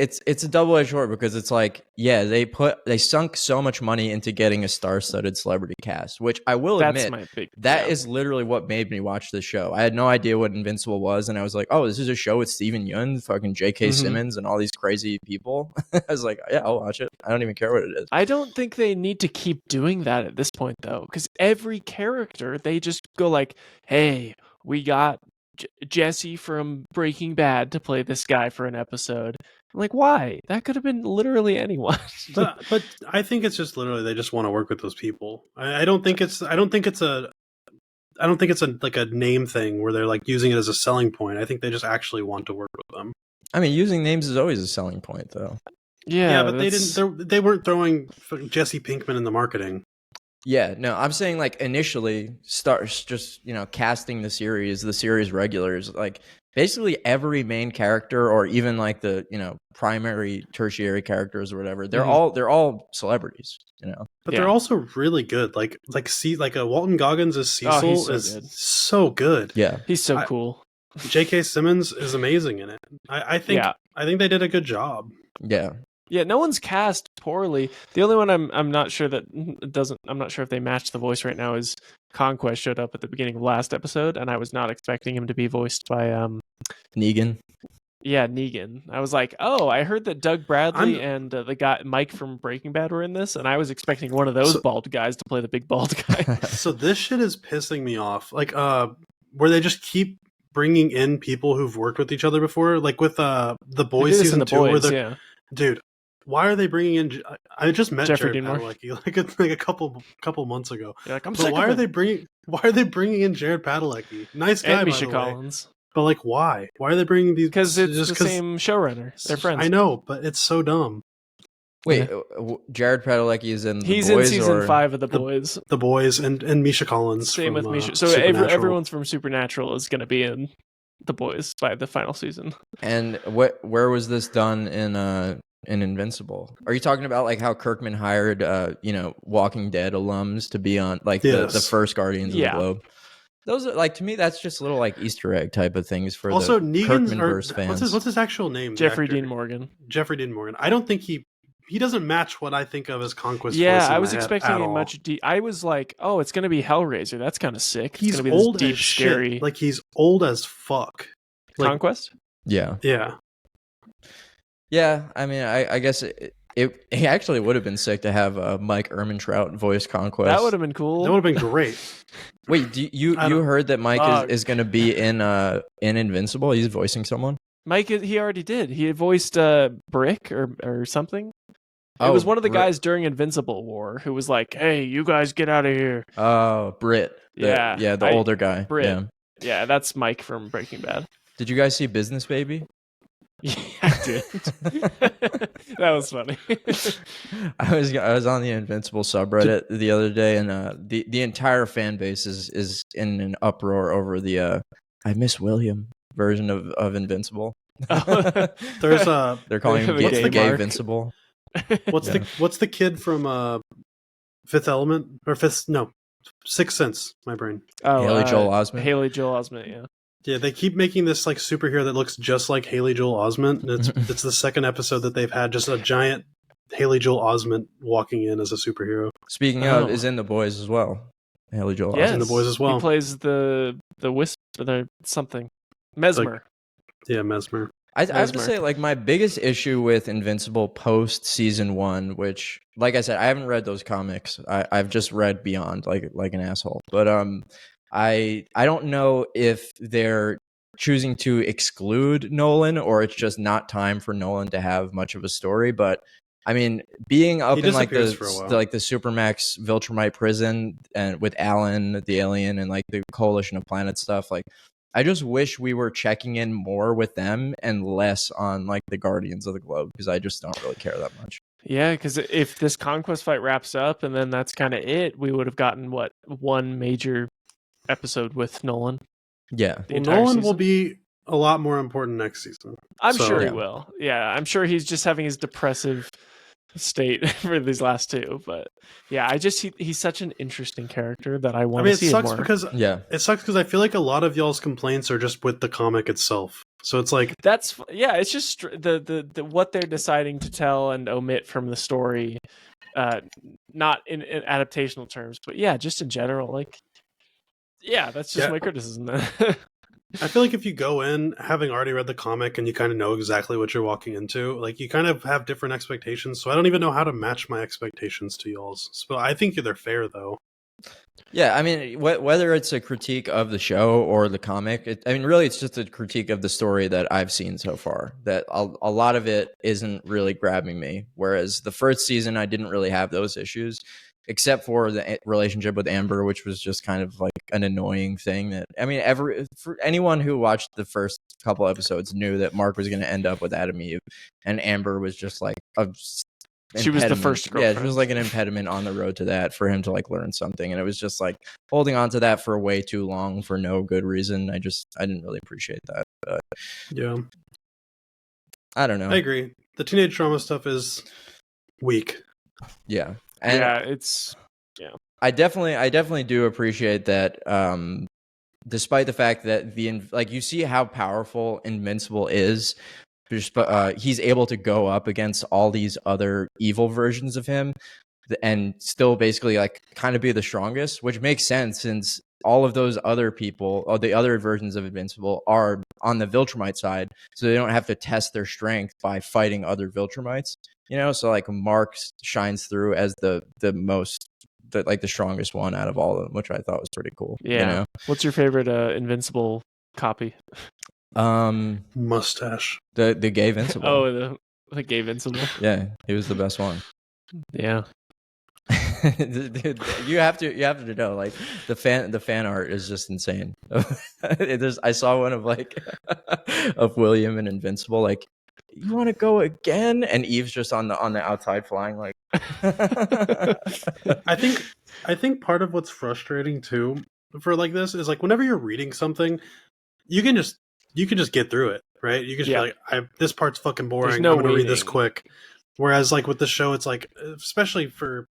It's a double-edged sword, because it's like, yeah, they sunk so much money into getting a star-studded celebrity cast, which I will admit is literally what made me watch this show. I had no idea what Invincible was, and I was like, oh, this is a show with Steven Yeun, fucking J.K. Simmons, and all these crazy people. I was like, yeah, I'll watch it. I don't even care what it is. I don't think they need to keep doing that at this point, though, because every character, they just go like, hey, we got Jesse from Breaking Bad to play this guy for an episode. I'm like, why? That could have been literally anyone. but I think it's just literally they just want to work with those people. I don't think it's a like a name thing where they're like using it as a selling point. I think they just actually want to work with them. I mean, using names is always a selling point, though. Yeah, but they weren't throwing Jesse Pinkman in the marketing. Yeah, no, I'm saying like initially starts just, casting the series regulars, like basically every main character, or even like the, primary tertiary characters or whatever, they're all celebrities, But they're also really good. Like Walton Goggins as Cecil is so good. Yeah. He's so cool. J.K. Simmons is amazing in it. I think they did a good job. Yeah. Yeah, no one's cast poorly. The only one I'm not sure that I'm not sure if they match the voice right now is Conquest showed up at the beginning of last episode, and I was not expecting him to be voiced by Negan. Yeah, Negan. I was like, oh, I heard that Doug Bradley and the guy Mike from Breaking Bad were in this, and I was expecting one of those bald guys to play the big bald guy. So this shit is pissing me off. Like, where they just keep bringing in people who've worked with each other before, like with the Boys season 2. Dude. Why are they bringing in? I just met Jared Padalecki like a couple months ago. Like, why are they bringing in Jared Padalecki? Nice guy, and Misha Collins. But like, why? Why are they bringing these? Because it's the same showrunner. They're friends. I know, but it's so dumb. Wait, Jared Padalecki is in The Boys? He's in season 5 of The Boys. The Boys and Misha Collins. Same with Misha. So everyone's from Supernatural is going to be in The Boys by the final season. And where was this done in in Invincible? Are you talking about like how Kirkman hired Walking Dead alums to be on like the first Guardians of the Globe? Those are like, to me, that's just little like Easter egg type of things for also the Negan's Kirkmanverse fans. What's his actual name? Jeffrey Dean Morgan. Jeffrey Dean Morgan. I don't think he doesn't match what I think of as Conquest. Yeah, voice in I was my head expecting at a all. much deep. I was like, oh, it's gonna be Hellraiser. That's kind of sick. It's He's gonna be old this deep, as scary shit. Like he's old as fuck. Like, Conquest. Yeah. I mean, I guess it actually would have been sick to have Mike Ehrmantraut voice Conquest. That would have been cool. That would have been great. Wait, you heard that Mike is going to be in Invincible? He's voicing someone. Mike, he already did. He voiced Brick or something. It Oh, was one of the guys during Invincible War who was like, "Hey, you guys get out of here." Oh, Britt. The older guy. Britt. Yeah, that's Mike from Breaking Bad. Did you guys see Business Baby? Yeah, I did. That was funny. I was on the Invincible subreddit the other day, and the entire fan base is in an uproar over the I Miss William version of Invincible. There's they're calling him gay Invincible. What's the kid from Fifth Element or Sixth Sense? My brain. Oh, Haley Joel Osment. Haley Joel Osment. Yeah. Yeah, they keep making this like superhero that looks just like Haley Joel Osment. And it's the second episode that they've had just a giant Haley Joel Osment walking in as a superhero. Speaking of, is in The Boys as well. Haley Joel Osment. In The Boys as well. He plays the wisp or something. Mesmer. Mesmer. I have to say, like, my biggest issue with Invincible post season 1, which, like I said, I haven't read those comics. I've just read Beyond, like an asshole. But I don't know if they're choosing to exclude Nolan or it's just not time for Nolan to have much of a story. But I mean, being up in like the Supermax Viltrumite prison and with Alan, the alien, and like the Coalition of Planets stuff, like I just wish we were checking in more with them and less on like the Guardians of the Globe, because I just don't really care that much. Yeah, because if this Conquest fight wraps up and then that's kind of it, we would have gotten one major episode with Nolan. Yeah. Nolan will be a lot more important next season. I'm sure he will. Yeah, I'm sure he's just having his depressive state for these last two. But yeah, he's such an interesting character that I want to see more. It sucks because I feel like a lot of y'all's complaints are just with the comic itself. So it's like it's just the what they're deciding to tell and omit from the story, not in adaptational terms, but yeah, just in general, like. Yeah, that's just my criticism. I feel like if you go in having already read the comic and you kind of know exactly what you're walking into, like you kind of have different expectations. So I don't even know how to match my expectations to y'all's. So I think they're fair, though. Yeah, I mean, whether it's a critique of the show or the comic, really it's just a critique of the story that I've seen so far. That a lot of it isn't really grabbing me. Whereas the first season, I didn't really have those issues. Except for the relationship with Amber, which was just kind of like an annoying thing that, I mean, for anyone who watched the first couple episodes knew that Mark was going to end up with Adam Eve, and Amber was just like she was the first girlfriend. Yeah, she was like an impediment on the road to that for him to like learn something. And it was just like holding on to that for way too long for no good reason. I didn't really appreciate that. But yeah. I don't know. I agree. The teenage drama stuff is weak. Yeah. And I definitely do appreciate that. Despite the fact that you see how powerful Invincible is, he's able to go up against all these other evil versions of him and still basically like kind of be the strongest, which makes sense since all of those other people, or the other versions of Invincible, are on the Viltrumite side, so they don't have to test their strength by fighting other Viltrumites. So like Mark shines through as the strongest one out of all of them, which I thought was pretty cool. Yeah. What's your favorite Invincible copy? Mustache. The gay Invincible. Oh, the gay Invincible. Yeah, he was the best one. Yeah. Dude, you have to know, like the fan art is just insane. I saw one of like of William and Invincible, like, you want to go again? And Eve's just on the outside flying like. I think part of what's frustrating too for like this is like whenever you're reading something, you can just get through it. right? You can just be like, this part's fucking boring. There's no I'm going to read this waiting. quick. Whereas like with the show, it's like, especially for,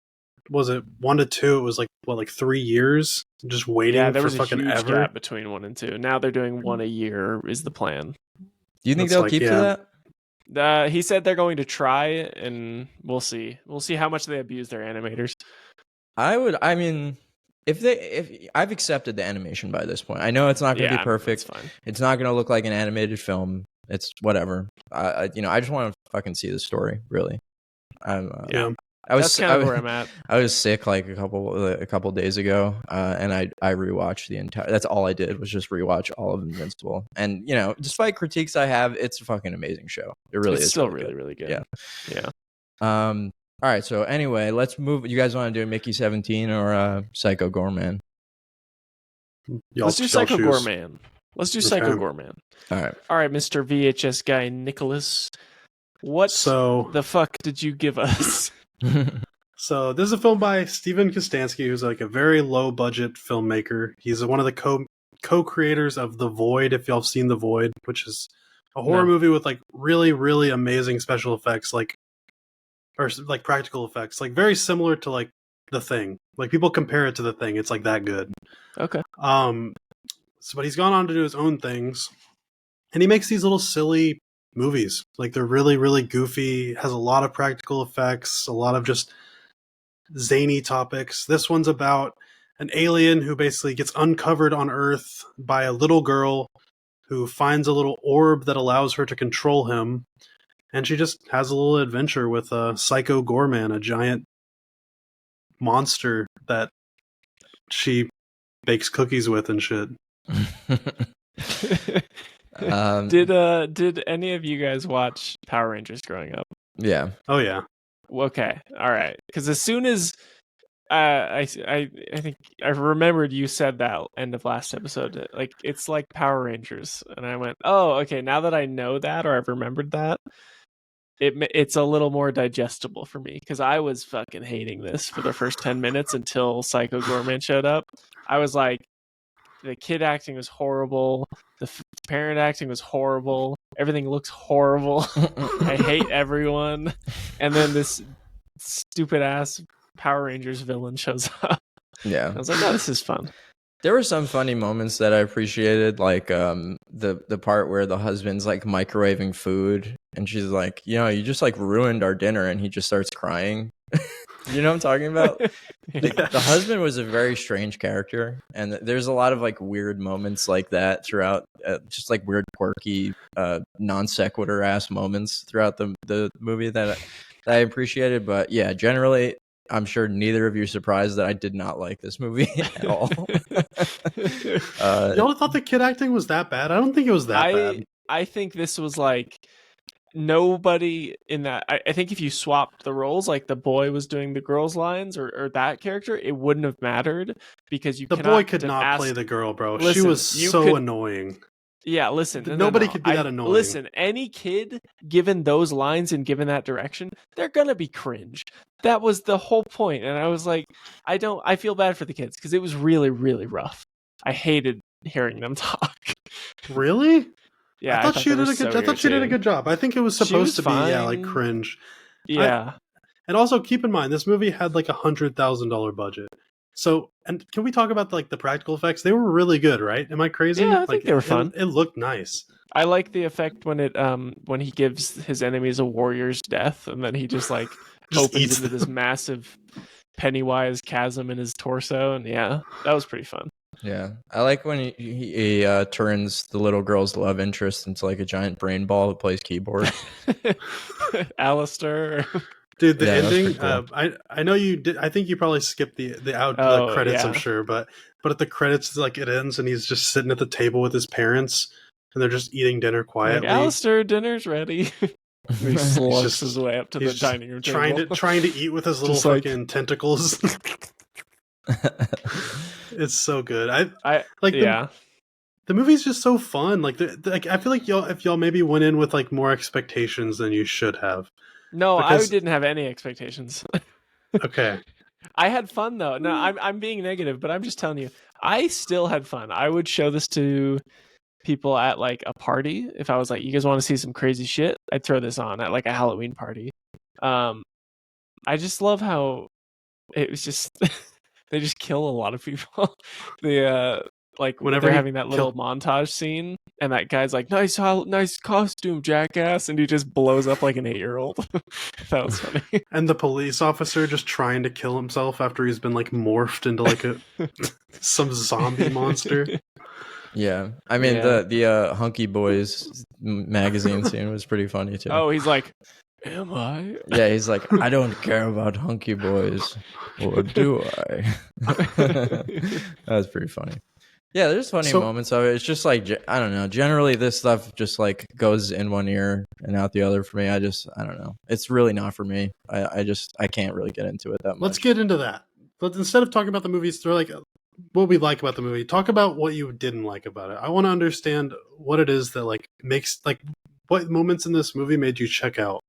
was it 1 to 2? It was like, what, like 3 years just waiting there for was a fucking huge ever. gap between 1 and 2. Now they're doing 1 a year is the plan. Do you think That's they'll like, keep to that? He said they're going to try, and we'll see. We'll see how much they abuse their animators. I mean, if I've accepted the animation by this point. I know it's not going to be perfect. Fine. It's not going to look like an animated film. It's whatever. I just want to fucking see the story. Really. That's kind of where I'm at. I was sick like a couple days ago, and I rewatched the entire. That's all I did was just rewatch all of Invincible. And despite critiques I have, it's a fucking amazing show. It really is. Still really good. Yeah. All right. So anyway, let's move. You guys want to do Mickey 17 or Psycho Goreman? Let's do Psycho Goreman. Let's do Psycho Goreman. All right, Mr. VHS guy Nicholas. What the fuck did you give us? So this is a film by Steven Kostanski, who's like a very low budget filmmaker. He's one of the co-creators of The Void, if y'all have seen The Void, which is a horror movie with like really, really amazing special effects, like practical effects, like very similar to like The Thing. Like people compare it to The Thing. It's like that good. Okay. But he's gone on to do his own things, and he makes these little silly movies. Like they're really, really goofy, has a lot of practical effects, a lot of just zany topics. This one's about an alien who basically gets uncovered on Earth by a little girl who finds a little orb that allows her to control him, and she just has a little adventure with Psycho Goreman, a giant monster that she bakes cookies with and shit. Did any of you guys watch Power Rangers growing up? Yeah. Oh yeah. Okay. All right. Because as soon as I think I remembered you said that end of last episode, like it's like Power Rangers, and I went, oh, okay. Now that I know that, or I've remembered that, it's a little more digestible for me, because I was fucking hating this for the first 10 minutes until Psycho Goreman showed up. I was like, the kid acting was horrible. The parent acting was horrible. Everything looks horrible. I hate everyone. And then this stupid ass Power Rangers villain shows up. Yeah. I was like, oh, this is fun. There were some funny moments that I appreciated, like the part where the husband's like microwaving food, and she's like, you just like ruined our dinner, and he just starts crying. You know what I'm talking about? The husband was a very strange character, and there's a lot of like weird moments like that throughout, just like weird, quirky, non sequitur ass moments throughout the movie that I appreciated. But yeah, generally, I'm sure neither of you are surprised that I did not like this movie at all. Y'all thought the kid acting was that bad? I don't think it was that bad. I think this was like nobody in that. I think if you swapped the roles, like the boy was doing the girl's lines or that character, it wouldn't have mattered, because the boy could not play the girl, bro. Listen, she was so annoying. Yeah, listen. Nobody could be that annoying. Listen, any kid given those lines and given that direction, they're gonna be cringe. That was the whole point. And I was like, I feel bad for the kids, because it was really, really rough. I hated hearing them talk. Really? Yeah, I thought she did a good job. I think it was supposed to be like cringe. Yeah. And also keep in mind, this movie had like $100,000 budget. So, and can we talk about like the practical effects? They were really good, right? Am I crazy? Yeah, I think they were fun. It looked nice. I like the effect when he gives his enemies a warrior's death, and then he just like opens into this massive Pennywise chasm in his torso, and yeah, that was pretty fun. Yeah, I like when he turns the little girl's love interest into like a giant brain ball that plays keyboard. Alistair. Dude, the ending. Cool. I know you did. I think you probably skipped the credits. Yeah. I'm sure, but at the credits, like it ends, and he's just sitting at the table with his parents, and they're just eating dinner quietly. Like, Alistair, dinner's ready. He slugs his way up to the dining room table, trying to eat with his little fucking tentacles. It's so good. I like. The movie's just so fun. Like, I feel like if y'all maybe went in with like more expectations than you should have. No, I didn't have any expectations. Okay. I had fun though. No, I'm being negative, but I'm just telling you, I still had fun. I would show this to people at like a party. If I was like, you guys want to see some crazy shit, I'd throw this on at like a Halloween party. I just love how it was just they just kill a lot of people. The like Whenever they're he having that little montage scene, and that guy's like, nice costume, jackass," and he just blows up like an 8-year-old. That was funny. And the police officer just trying to kill himself after he's been like morphed into like some zombie monster. Yeah, I mean Yeah. the Hunky Boys magazine scene was pretty funny too. Oh, he's like, "Am I?" Yeah, he's like, I don't care about Hunky Boys, or do I? That was pretty funny. Yeah, there's funny moments of it. It's just like, I don't know. Generally, this stuff just like goes in one ear and out the other for me. I don't know. It's really not for me. I can't really get into it that much. Let's get into that. But instead of talking about the movies, they're like what we like about the movie. Talk about what you didn't like about it. I want to understand what it is that like makes like what moments in this movie made you check out.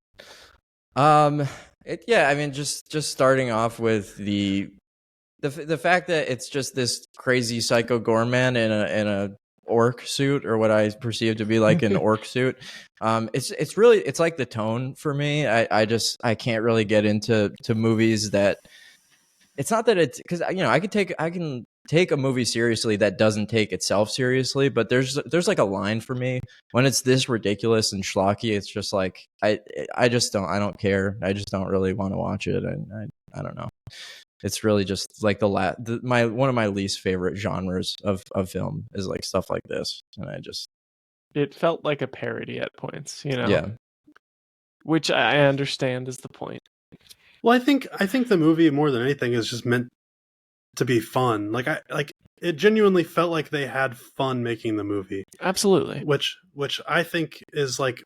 I mean, just starting off with the fact that it's just this crazy Psycho Goreman in a orc suit, or what I perceive to be like an orc suit. It's really, it's like the tone for me. I can't really get into movies that, it's not that it's, because I can take a movie seriously that doesn't take itself seriously, but there's like a line for me when it's this ridiculous and schlocky. It's just like I don't care. I just don't really want to watch it, and I don't know. It's really just like one of my least favorite genres of film is like stuff like this, and it felt like a parody at points, yeah, which I understand is the point. Well, I think the movie more than anything is just meant to be fun. Like it genuinely felt like they had fun making the movie. Absolutely. Which I think is like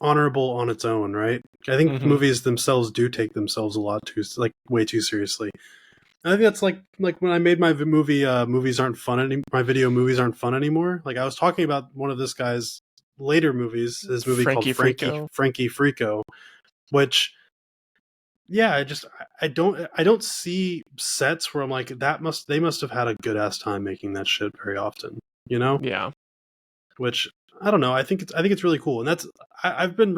honorable on its own, right? I think movies themselves do take themselves a lot too, like way too seriously. I think that's like when I made my movie movies aren't fun anymore. My video movies aren't fun anymore. Like I was talking about one of this guy's later movies, his movie called Frankie Frico, which yeah, I don't see sets where I'm like they must have had a good ass time making that shit very often, Yeah. Which I don't know. I think it's really cool, and that's I've been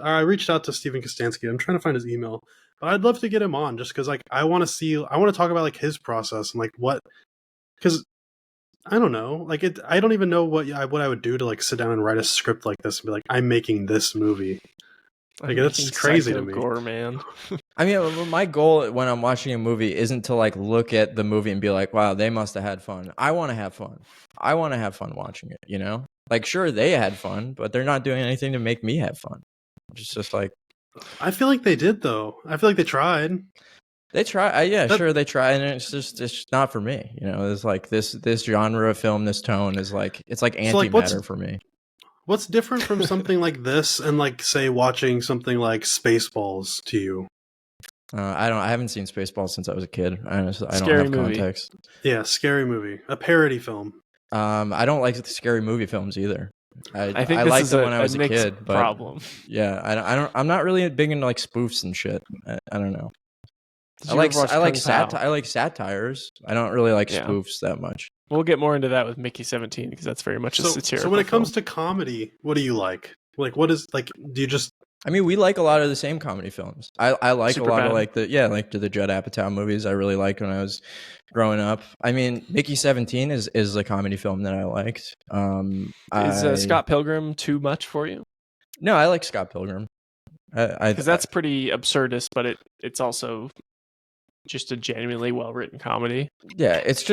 I reached out to Steven Kostanski. I'm trying to find his email, but I'd love to get him on just because like I want to talk about like his process and like because I don't know, like I don't even know what I would do to like sit down and write a script like this and be like, I'm making this movie. Like that's crazy to me. Goreman. I mean, my goal when I'm watching a movie isn't to like look at the movie and be like, wow, they must have had fun. I want to have fun. I want to have fun watching it, Like, sure, they had fun, but they're not doing anything to make me have fun. It's just like, I feel like they did though. I feel like they tried. They try, sure, they try, and it's not for me. It's like this genre of film, this tone is like, it's like antimatter for me. What's different from something like this and like say watching something like Spaceballs to you? I haven't seen Spaceballs since I was a kid. I don't have context. Yeah, scary movie, a parody film. I don't like the scary movie films either. I think I this liked is them when I was a kid, but problem. Yeah, I'm not really big into like spoofs and shit. I don't know. I like satires. I don't really like spoofs that much. We'll get more into that with Mickey 17 because that's very much a satirical. So when it comes to comedy, what do you like? Like, what is like? Do you just? I mean, we like a lot of the same comedy films. I like Superbad. A lot of like the Judd Apatow movies. I really liked when I was growing up. I mean, Mickey 17 is a comedy film that I liked. Is Scott Pilgrim too much for you? No, I like Scott Pilgrim. Because that's pretty absurdist, but it's also just a genuinely well written comedy. Yeah, it's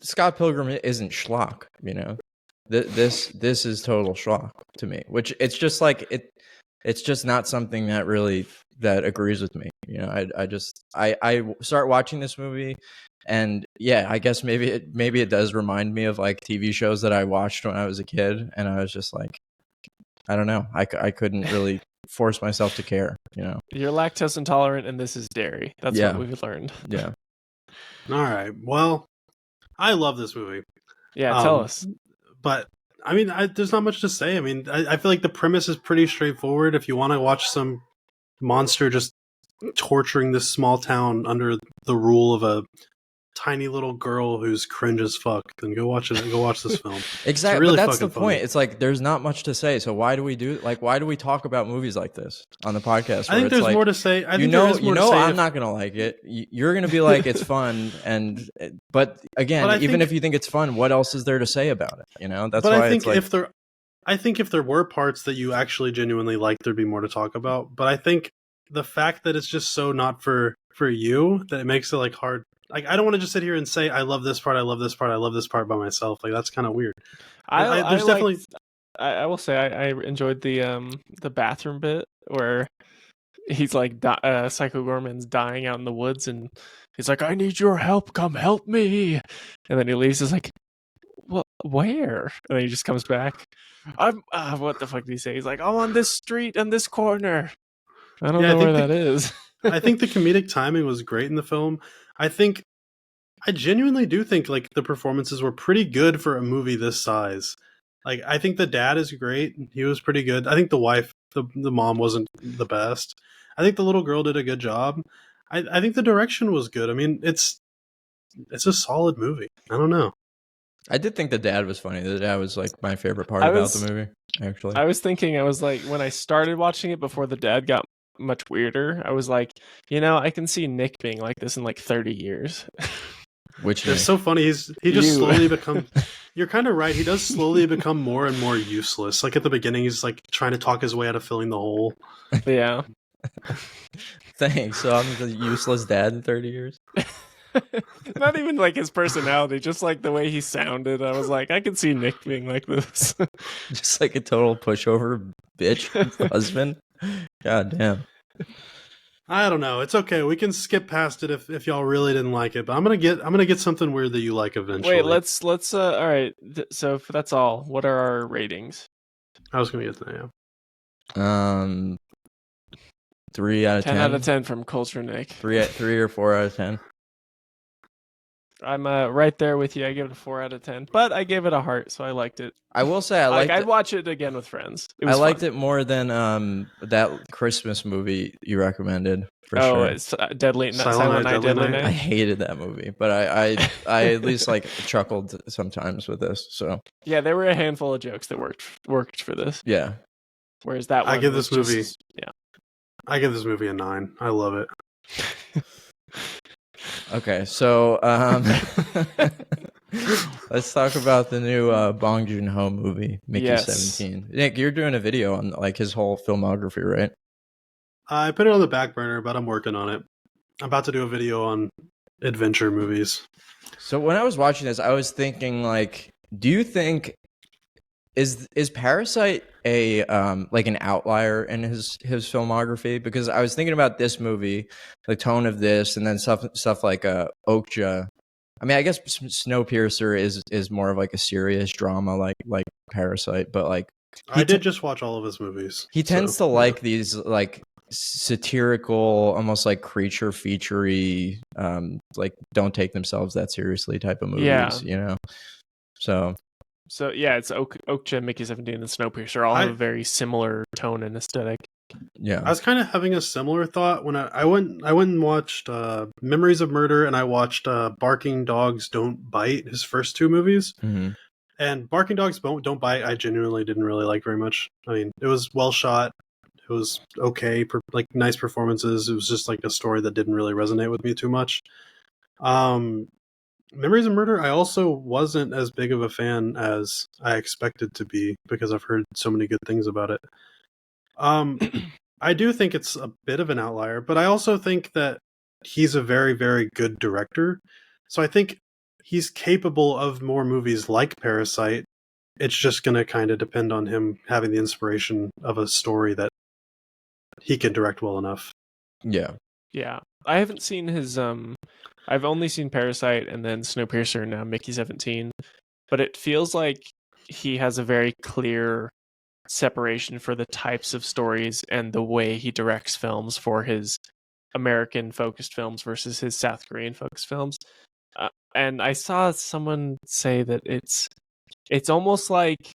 Scott Pilgrim isn't schlock, This is total schlock to me, which it's just like it's just not something that agrees with me. I start watching this movie, and yeah, I guess maybe it does remind me of like TV shows that I watched when I was a kid, and I was just like, I don't know, I couldn't really force myself to care. You're lactose intolerant, and this is dairy. That's what we've learned. Yeah. All right. Well, I love this movie. Yeah, tell us. But I mean, there's not much to say. I mean, I feel like the premise is pretty straightforward. If you want to watch some monster just torturing this small town under the rule of a tiny little girl who's cringe as fuck, then go watch it. Go watch this film. Exactly, really but that's the fucking funny. point. It's like there's not much to say. So why do we talk about movies like this on the podcast? I think there's like, more to say. I think I'm not gonna like it. You're gonna be like, it's fun, but again, even if you think it's fun, what else is there to say about it? You know, that's why. I think if there were parts that you actually genuinely like, there'd be more to talk about. But I think the fact that it's just so not for you, that it makes it like hard. Like, I don't want to just sit here and say I love this part, I love this part, I love this part by myself. Like, that's kind of weird. I will say I enjoyed the bathroom bit where he's like Psycho Goreman's dying out in the woods and he's like, I need your help, come help me, and then he leaves. He's like, what, where? And then he just comes back. I'm what the fuck did he say? He's like, I'm on this street and this corner. I don't know where that is. I think the comedic timing was great in the film. I genuinely do think like the performances were pretty good for a movie this size. Like, I think the dad is great. He was pretty good. I think the wife, the mom wasn't the best. I think the little girl did a good job. I think the direction was good. I mean, it's a solid movie. I don't know. I did think the dad was funny. The dad was like my favorite part about the movie, actually. I was like, when I started watching it before the dad got much weirder, I was like, I can see Nick being like this in like 30 years. Which is so funny. He just slowly becomes. You're kind of right. He does slowly become more and more useless. Like at the beginning, he's like trying to talk his way out of filling the hole. Yeah. Thanks. So I'm the useless dad in 30 years. Not even like his personality, just like the way he sounded. I was like, I can see Nick being like this. Just like a total pushover bitch husband. God damn. I don't know. It's okay. We can skip past it if y'all really didn't like it. But I'm gonna get something weird that you like eventually. Wait, let's all right. So if that's all, what are our ratings? I was gonna get to that. 3 out of 10. 10 out of 10 from Culture Nick. 3 or 4 out of 10. I'm right there with you. I give it a 4 out of 10, but I gave it a heart, so I liked it. I will say I'd watch it again with friends. I liked it more than that Christmas movie you recommended. Sure. It's Silent Night, Deadly Night. I hated that movie, but I at least like chuckled sometimes with this. So yeah, there were a handful of jokes that worked for this. Yeah. Whereas that one, I give this movie a 9. I love it. Okay, so let's talk about the new Bong Joon-ho movie, Mickey 17. Nick, you're doing a video on like his whole filmography, right? I put it on the back burner, but I'm working on it. I'm about to do a video on adventure movies. So when I was watching this, I was thinking, like, do you think is Parasite a like an outlier in his filmography? Because I was thinking about this movie, the tone of this, and then stuff like Okja. I mean, I guess Snowpiercer is more of like a serious drama, like Parasite, but like I did just watch all of his movies. He tends to like these like satirical, almost like creature featurey, like don't take themselves that seriously type of movies, you know. So yeah, it's Okja, Mickey 17, and Snowpiercer all have a very similar tone and aesthetic. Yeah, I was kind of having a similar thought when I went and watched Memories of Murder, and I watched Barking Dogs Don't Bite, his first 2 movies. Mm-hmm. And Barking Dogs Don't Bite, I genuinely didn't really like very much. I mean, it was well shot. It was okay, like nice performances. It was just like a story that didn't really resonate with me too much. Memories of Murder, I also wasn't as big of a fan as I expected to be because I've heard so many good things about it. I do think it's a bit of an outlier, but I also think that he's a very, very good director. So I think he's capable of more movies like Parasite. It's just going to kind of depend on him having the inspiration of a story that he can direct well enough. Yeah. Yeah. I haven't seen his I've only seen Parasite and then Snowpiercer and now Mickey 17, but it feels like he has a very clear separation for the types of stories and the way he directs films for his American focused films versus his South Korean focused films. And I saw someone say that it's almost like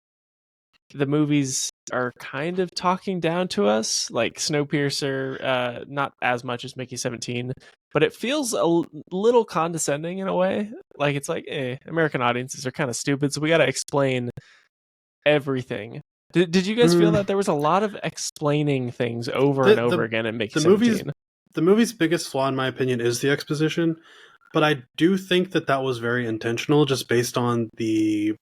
the movies are kind of talking down to us, like Snowpiercer, not as much as Mickey 17, but it feels a little condescending in a way. Like it's like, American audiences are kind of stupid, so we got to explain everything. Did you guys feel that there was a lot of explaining things over and over again in Mickey 17? The movie's biggest flaw, in my opinion, is the exposition. But I do think that was very intentional, just based on the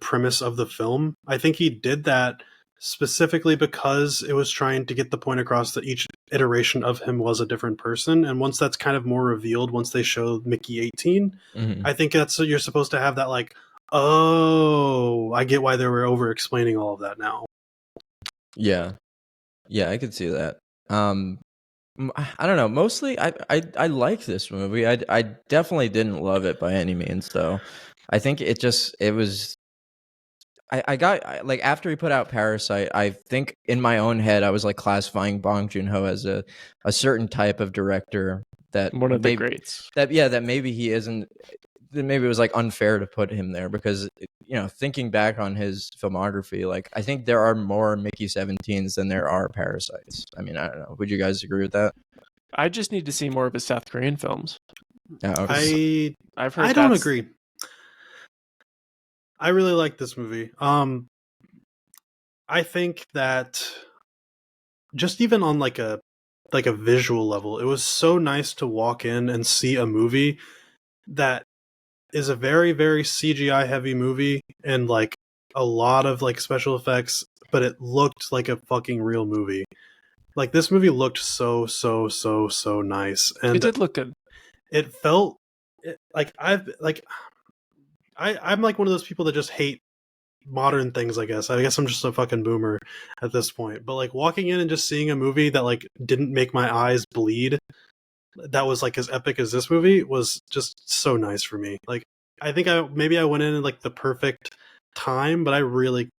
premise of the film. I think he did that specifically because it was trying to get the point across that each iteration of him was a different person. And once that's kind of more revealed, once they show Mickey 18, I think that's you're supposed to have that like, oh, I get why they were over explaining all of that now. Yeah, I could see that. I don't know. Mostly, I like this movie. I definitely didn't love it by any means, though. I think it was. I got like after he put out Parasite, I think in my own head I was like classifying Bong Joon-ho as a certain type of director that one of the greats. That maybe he isn't. That maybe it was like unfair to put him there because thinking back on his filmography, like I think there are more Mickey 17s than there are Parasites. I mean, I don't know. Would you guys agree with that? I just need to see more of his South Korean films. Okay. I've heard. I don't agree. I really like this movie. I think that just even on like a visual level, it was so nice to walk in and see a movie that is a very, very CGI heavy movie and like a lot of like special effects, but it looked like a fucking real movie. Like this movie looked so nice, and it did look good. It felt like I'm like one of those people that just hate modern things. I guess I'm just a fucking boomer at this point. But like walking in and just seeing a movie that like didn't make my eyes bleed, that was like as epic as this movie, was just so nice for me. Like I think I went in like the perfect time, but I really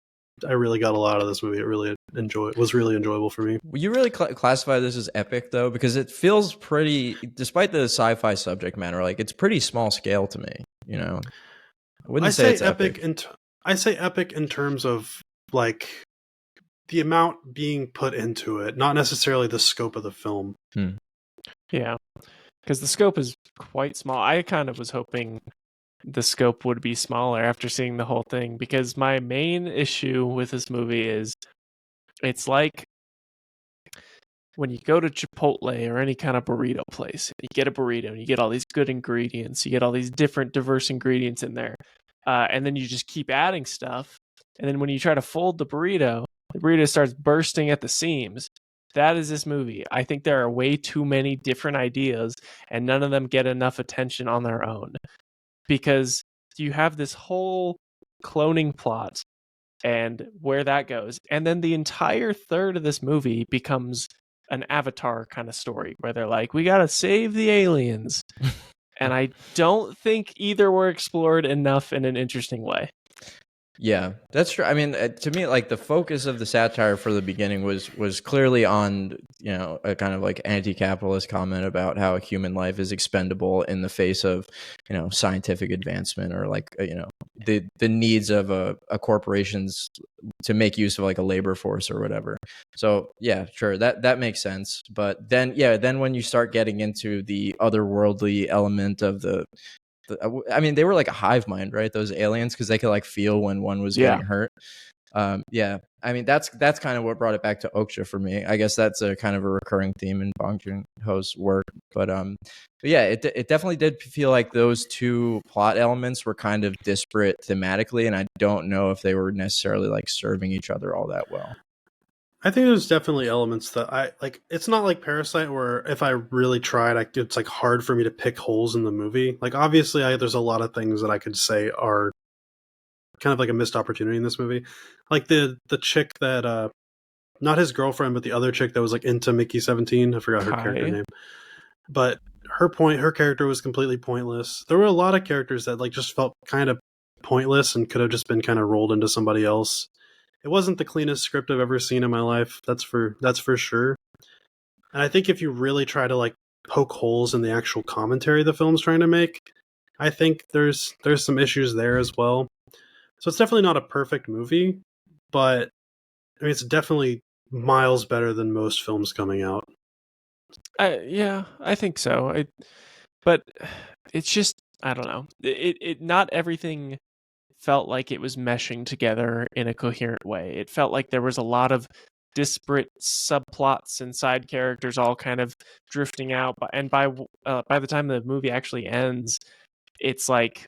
got a lot of this movie. It was really enjoyable for me. Will you really classify this as epic though? Because it feels pretty, despite the sci-fi subject matter, like it's pretty small scale to me. I wouldn't say it's epic. I say epic in terms of like the amount being put into it, not necessarily the scope of the film. Yeah, because the scope is quite small. I kind of was hoping the scope would be smaller after seeing the whole thing, because my main issue with this movie is it's like when you go to Chipotle or any kind of burrito place, you get a burrito and you get all these good ingredients, you get all these different diverse ingredients in there, and then you just keep adding stuff, and then when you try to fold the burrito starts bursting at the seams. That is this movie. I think there are way too many different ideas and none of them get enough attention on their own, because you have this whole cloning plot and where that goes. And then the entire third of this movie becomes an Avatar kind of story where they're like, we got to save the aliens. And I don't think either were explored enough in an interesting way. Yeah, that's true. I mean, to me, like the focus of the satire for the beginning was clearly on, a kind of like anti-capitalist comment about how a human life is expendable in the face of, scientific advancement, or like, the needs of a corporations to make use of like a labor force or whatever. So yeah, sure, that makes sense. But then when you start getting into the otherworldly element of I mean, they were like a hive mind, right? Those aliens, because they could like feel when one was getting hurt. Yeah. I mean, that's kind of what brought it back to Okja for me. I guess that's a kind of a recurring theme in Bong Joon-ho's work. But yeah, it definitely did feel like those two plot elements were kind of disparate thematically, and I don't know if they were necessarily like serving each other all that well. I think there's definitely elements that I like. It's not like Parasite where if I really tried, it's like hard for me to pick holes in the movie. Like obviously, there's a lot of things that I could say are kind of like a missed opportunity in this movie. Like the chick that, not his girlfriend, but the other chick that was like into Mickey 17. I forgot her character name. But her character was completely pointless. There were a lot of characters that like just felt kind of pointless and could have just been kind of rolled into somebody else. It wasn't the cleanest script I've ever seen in my life. That's for sure. And I think if you really try to like poke holes in the actual commentary the film's trying to make, I think there's some issues there as well. So it's definitely not a perfect movie, but I mean, it's definitely miles better than most films coming out. Yeah, I think so. But it's just, I don't know. It not everything felt like it was meshing together in a coherent way. It felt like there was a lot of disparate subplots and side characters all kind of drifting out. And by the time the movie actually ends, it's like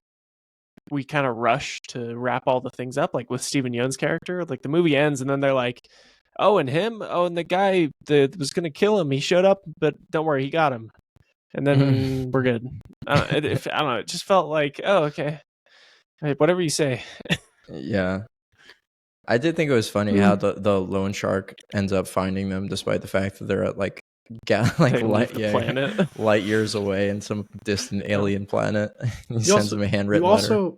we kind of rush to wrap all the things up. Like with Steven Yeun's character, like the movie ends and then they're like, "Oh, and him, oh, and the guy that was gonna kill him, he showed up, but don't worry, he got him." And then we're good. I don't know. It just felt like, oh, okay, whatever you say. Yeah. I did think it was funny how the loan shark ends up finding them, despite the fact that they're at like light years away in some distant alien planet. He sends them a handwritten letter.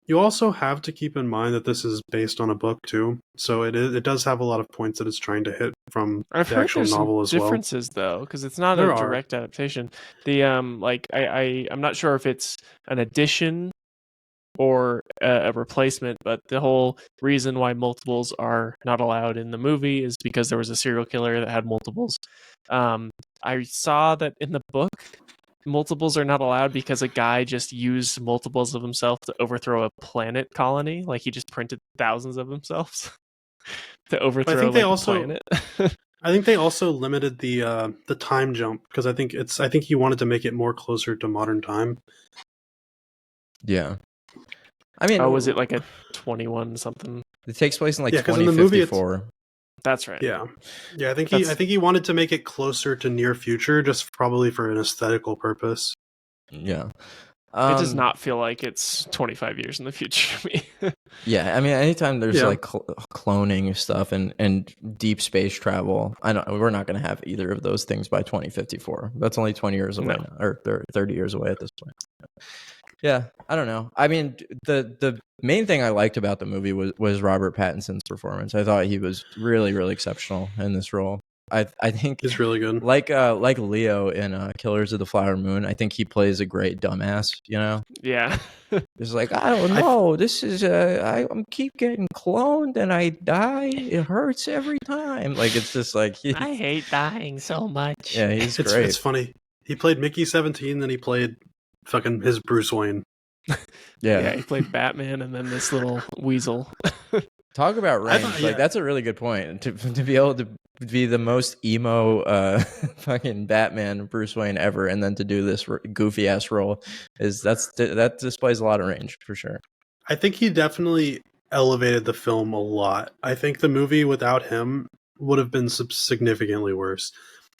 You also have to keep in mind that this is based on a book too, so it does have a lot of points that it's trying to hit from the actual novel as well. Differences though, because it's not a direct adaptation. The I'm not sure if it's an addition or a replacement, but the whole reason why multiples are not allowed in the movie is because there was a serial killer that had multiples. I saw that in the book, multiples are not allowed because a guy just used multiples of himself to overthrow a planet colony. Like he just printed thousands of himself to overthrow a planet. I think they also limited the time jump because I think he wanted to make it more closer to modern time. Yeah. I mean, was it like a 21 something? It takes place in like 2054. That's right. Yeah. I think he wanted to make it closer to near future, just probably for an aesthetical purpose. Yeah. It does not feel like it's 25 years in the future to me. Yeah, I mean, anytime there's like cloning stuff and deep space travel, we're not going to have either of those things by 2054. That's only 20 years away now, or 30 years away at this point. Yeah, I don't know. I mean, the main thing I liked about the movie was Robert Pattinson's performance. I thought he was really, really exceptional in this role. I think he's really good. Like Leo in Killers of the Flower Moon, I think he plays a great dumbass. You know? Yeah. It's like, I don't know. This is I keep getting cloned and I die. It hurts every time. Like it's just like I hate dying so much. Yeah, he's great. It's funny. He played Mickey 17, then he played fucking his Bruce Wayne. Yeah, he played Batman and then this little weasel. Talk about range. That's a really good point. To be able to be the most emo fucking Batman Bruce Wayne ever, and then to do this goofy ass role that displays a lot of range for sure. I think he definitely elevated the film a lot. I think the movie without him would have been significantly worse.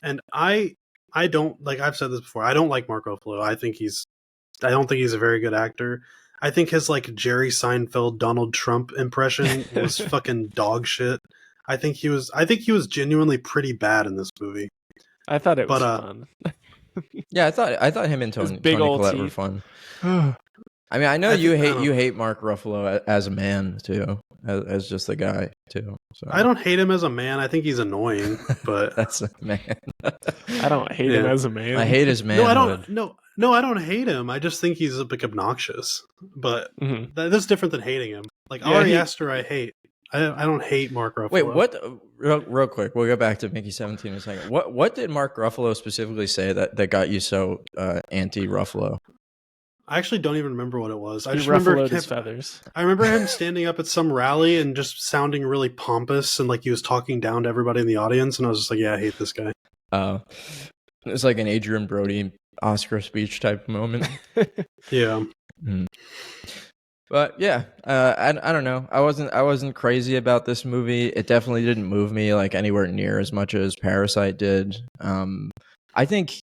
And I don't, like I've said this before, I don't like Mark Ruffalo. I don't think he's a very good actor. I think his like Jerry Seinfeld Donald Trump impression was fucking dog shit. I think he was genuinely pretty bad in this movie. I thought it was fun. Yeah, I thought him and Tony Collette were fun. I mean, I know you hate Mark Ruffalo as a man too, as just a guy too. So I don't hate him as a man. I think he's annoying, but that's a man. I don't hate him as a man. I hate his man. No, I don't hate him. I just think he's like obnoxious. But that's different than hating him. Like Ari Aster, I hate. I don't hate Mark Ruffalo. Wait, what? Real quick, we'll go back to Mickey 17 in a second. What did Mark Ruffalo specifically say that got you so anti-Ruffalo? I actually don't even remember what it was. I just remember his feathers. I remember him standing up at some rally and just sounding really pompous and like he was talking down to everybody in the audience, and I was just like, yeah, I hate this guy. It's like an Adrian Brody Oscar speech type moment. Yeah. But yeah, I don't know. I wasn't crazy about this movie. It definitely didn't move me like anywhere near as much as Parasite did. I think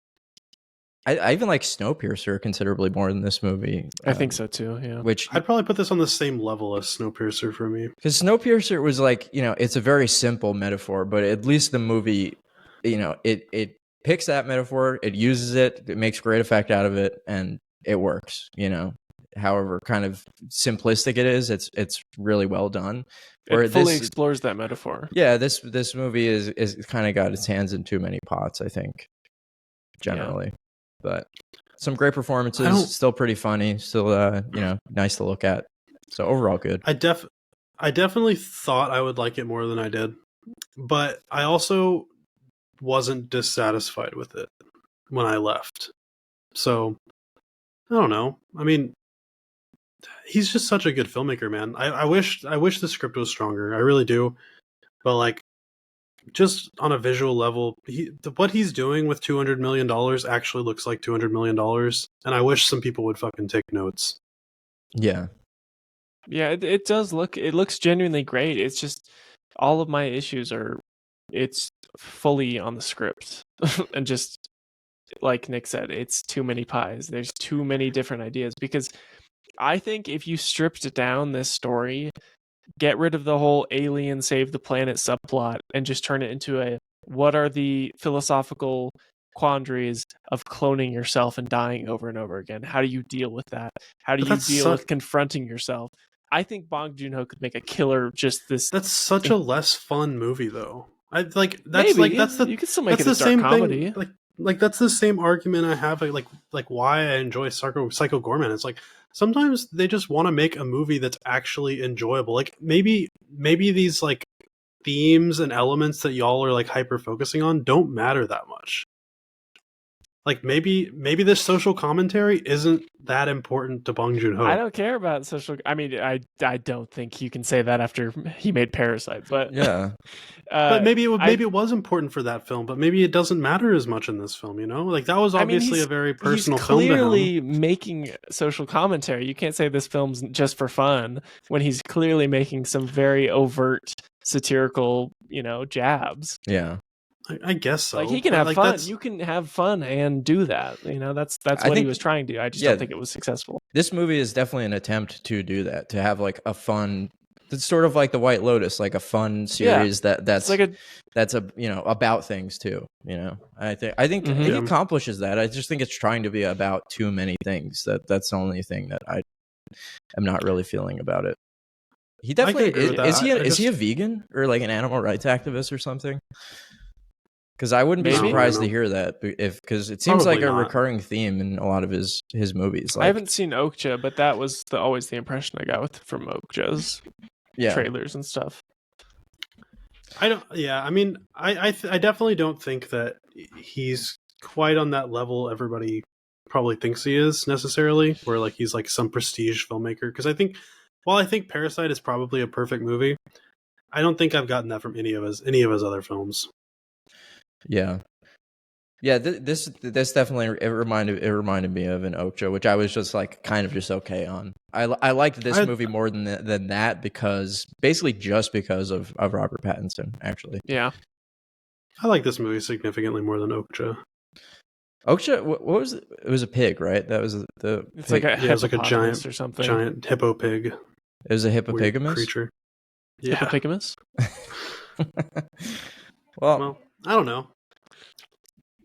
I even like Snowpiercer considerably more than this movie. I think so too. Yeah. Which I'd probably put this on the same level as Snowpiercer for me. Because Snowpiercer was like, it's a very simple metaphor, but at least the movie, it picks that metaphor, it uses it, it makes great effect out of it, and it works. However kind of simplistic it is, it's really well done. It fully explores that metaphor. Yeah, this movie is kind of got its hands in too many pots, I think, generally. Yeah. But some great performances, still pretty funny, still nice to look at. So overall good. I definitely thought I would like it more than I did, but I also wasn't dissatisfied with it when I left. So I don't know. I mean, he's just such a good filmmaker, man. I wish the script was stronger. I really do. But like, just on a visual level, what he's doing with $200 million actually looks like $200 million, and I wish some people would fucking take notes. Yeah. Yeah, it does look. It looks genuinely great. It's just all of my issues are. It's fully on the script, and just like Nick said, it's too many pies. There's too many different ideas because I think if you stripped down this story, get rid of the whole alien save the planet subplot and just turn it into a what are the philosophical quandaries of cloning yourself and dying over and over again? How do you deal with that? How do you deal with confronting yourself? I think Bong Joon-ho could make a killer just this. That's such a less fun movie though. You can still make it a dark comedy. Thing, like that's the same argument I have like why I enjoy Psycho Goreman. It's like sometimes they just want to make a movie that's actually enjoyable. Like maybe these like themes and elements that y'all are like hyper focusing on don't matter that much. Like maybe this social commentary isn't that important to Bong Joon-ho. I don't care about social. I mean, I don't think you can say that after he made Parasite, but yeah. But maybe it was important for that film, but maybe it doesn't matter as much in this film. You know, like that was obviously a very personal film to him. He's clearly making social commentary. You can't say this film's just for fun when he's clearly making some very overt satirical, jabs. Yeah. I guess so. Like he can have fun. You can have fun and do that. That's what he was trying to do. I just don't think it was successful. This movie is definitely an attempt to do that, to have like a fun. It's sort of like The White Lotus, like a fun series that's about things too. I think he accomplishes that. I just think it's trying to be about too many things. That's the only thing that I am not really feeling about it. He definitely is he a vegan or like an animal rights activist or something? Because I wouldn't be surprised to hear that, because it seems like a recurring theme in a lot of his movies. Like, I haven't seen Okja, but that was always the impression I got from Okja's trailers and stuff. I don't. Yeah, I mean, I definitely don't think that he's quite on that level everybody probably thinks he is necessarily, where like he's like some prestige filmmaker. Because I think, while I think Parasite is probably a perfect movie, I don't think I've gotten that from any of his other films. Yeah. This definitely it reminded me of an Okja, which I was just like kind of just okay on. I liked this movie more than that because of Robert Pattinson, actually. Yeah, I like this movie significantly more than Okja. Okja, what was it? It was a pig, right? That was the. It's pig. like it was like a giant or something. Giant hippo pig. It was a hippopotamus creature. Yeah. Hippopotamus. Well, I don't know.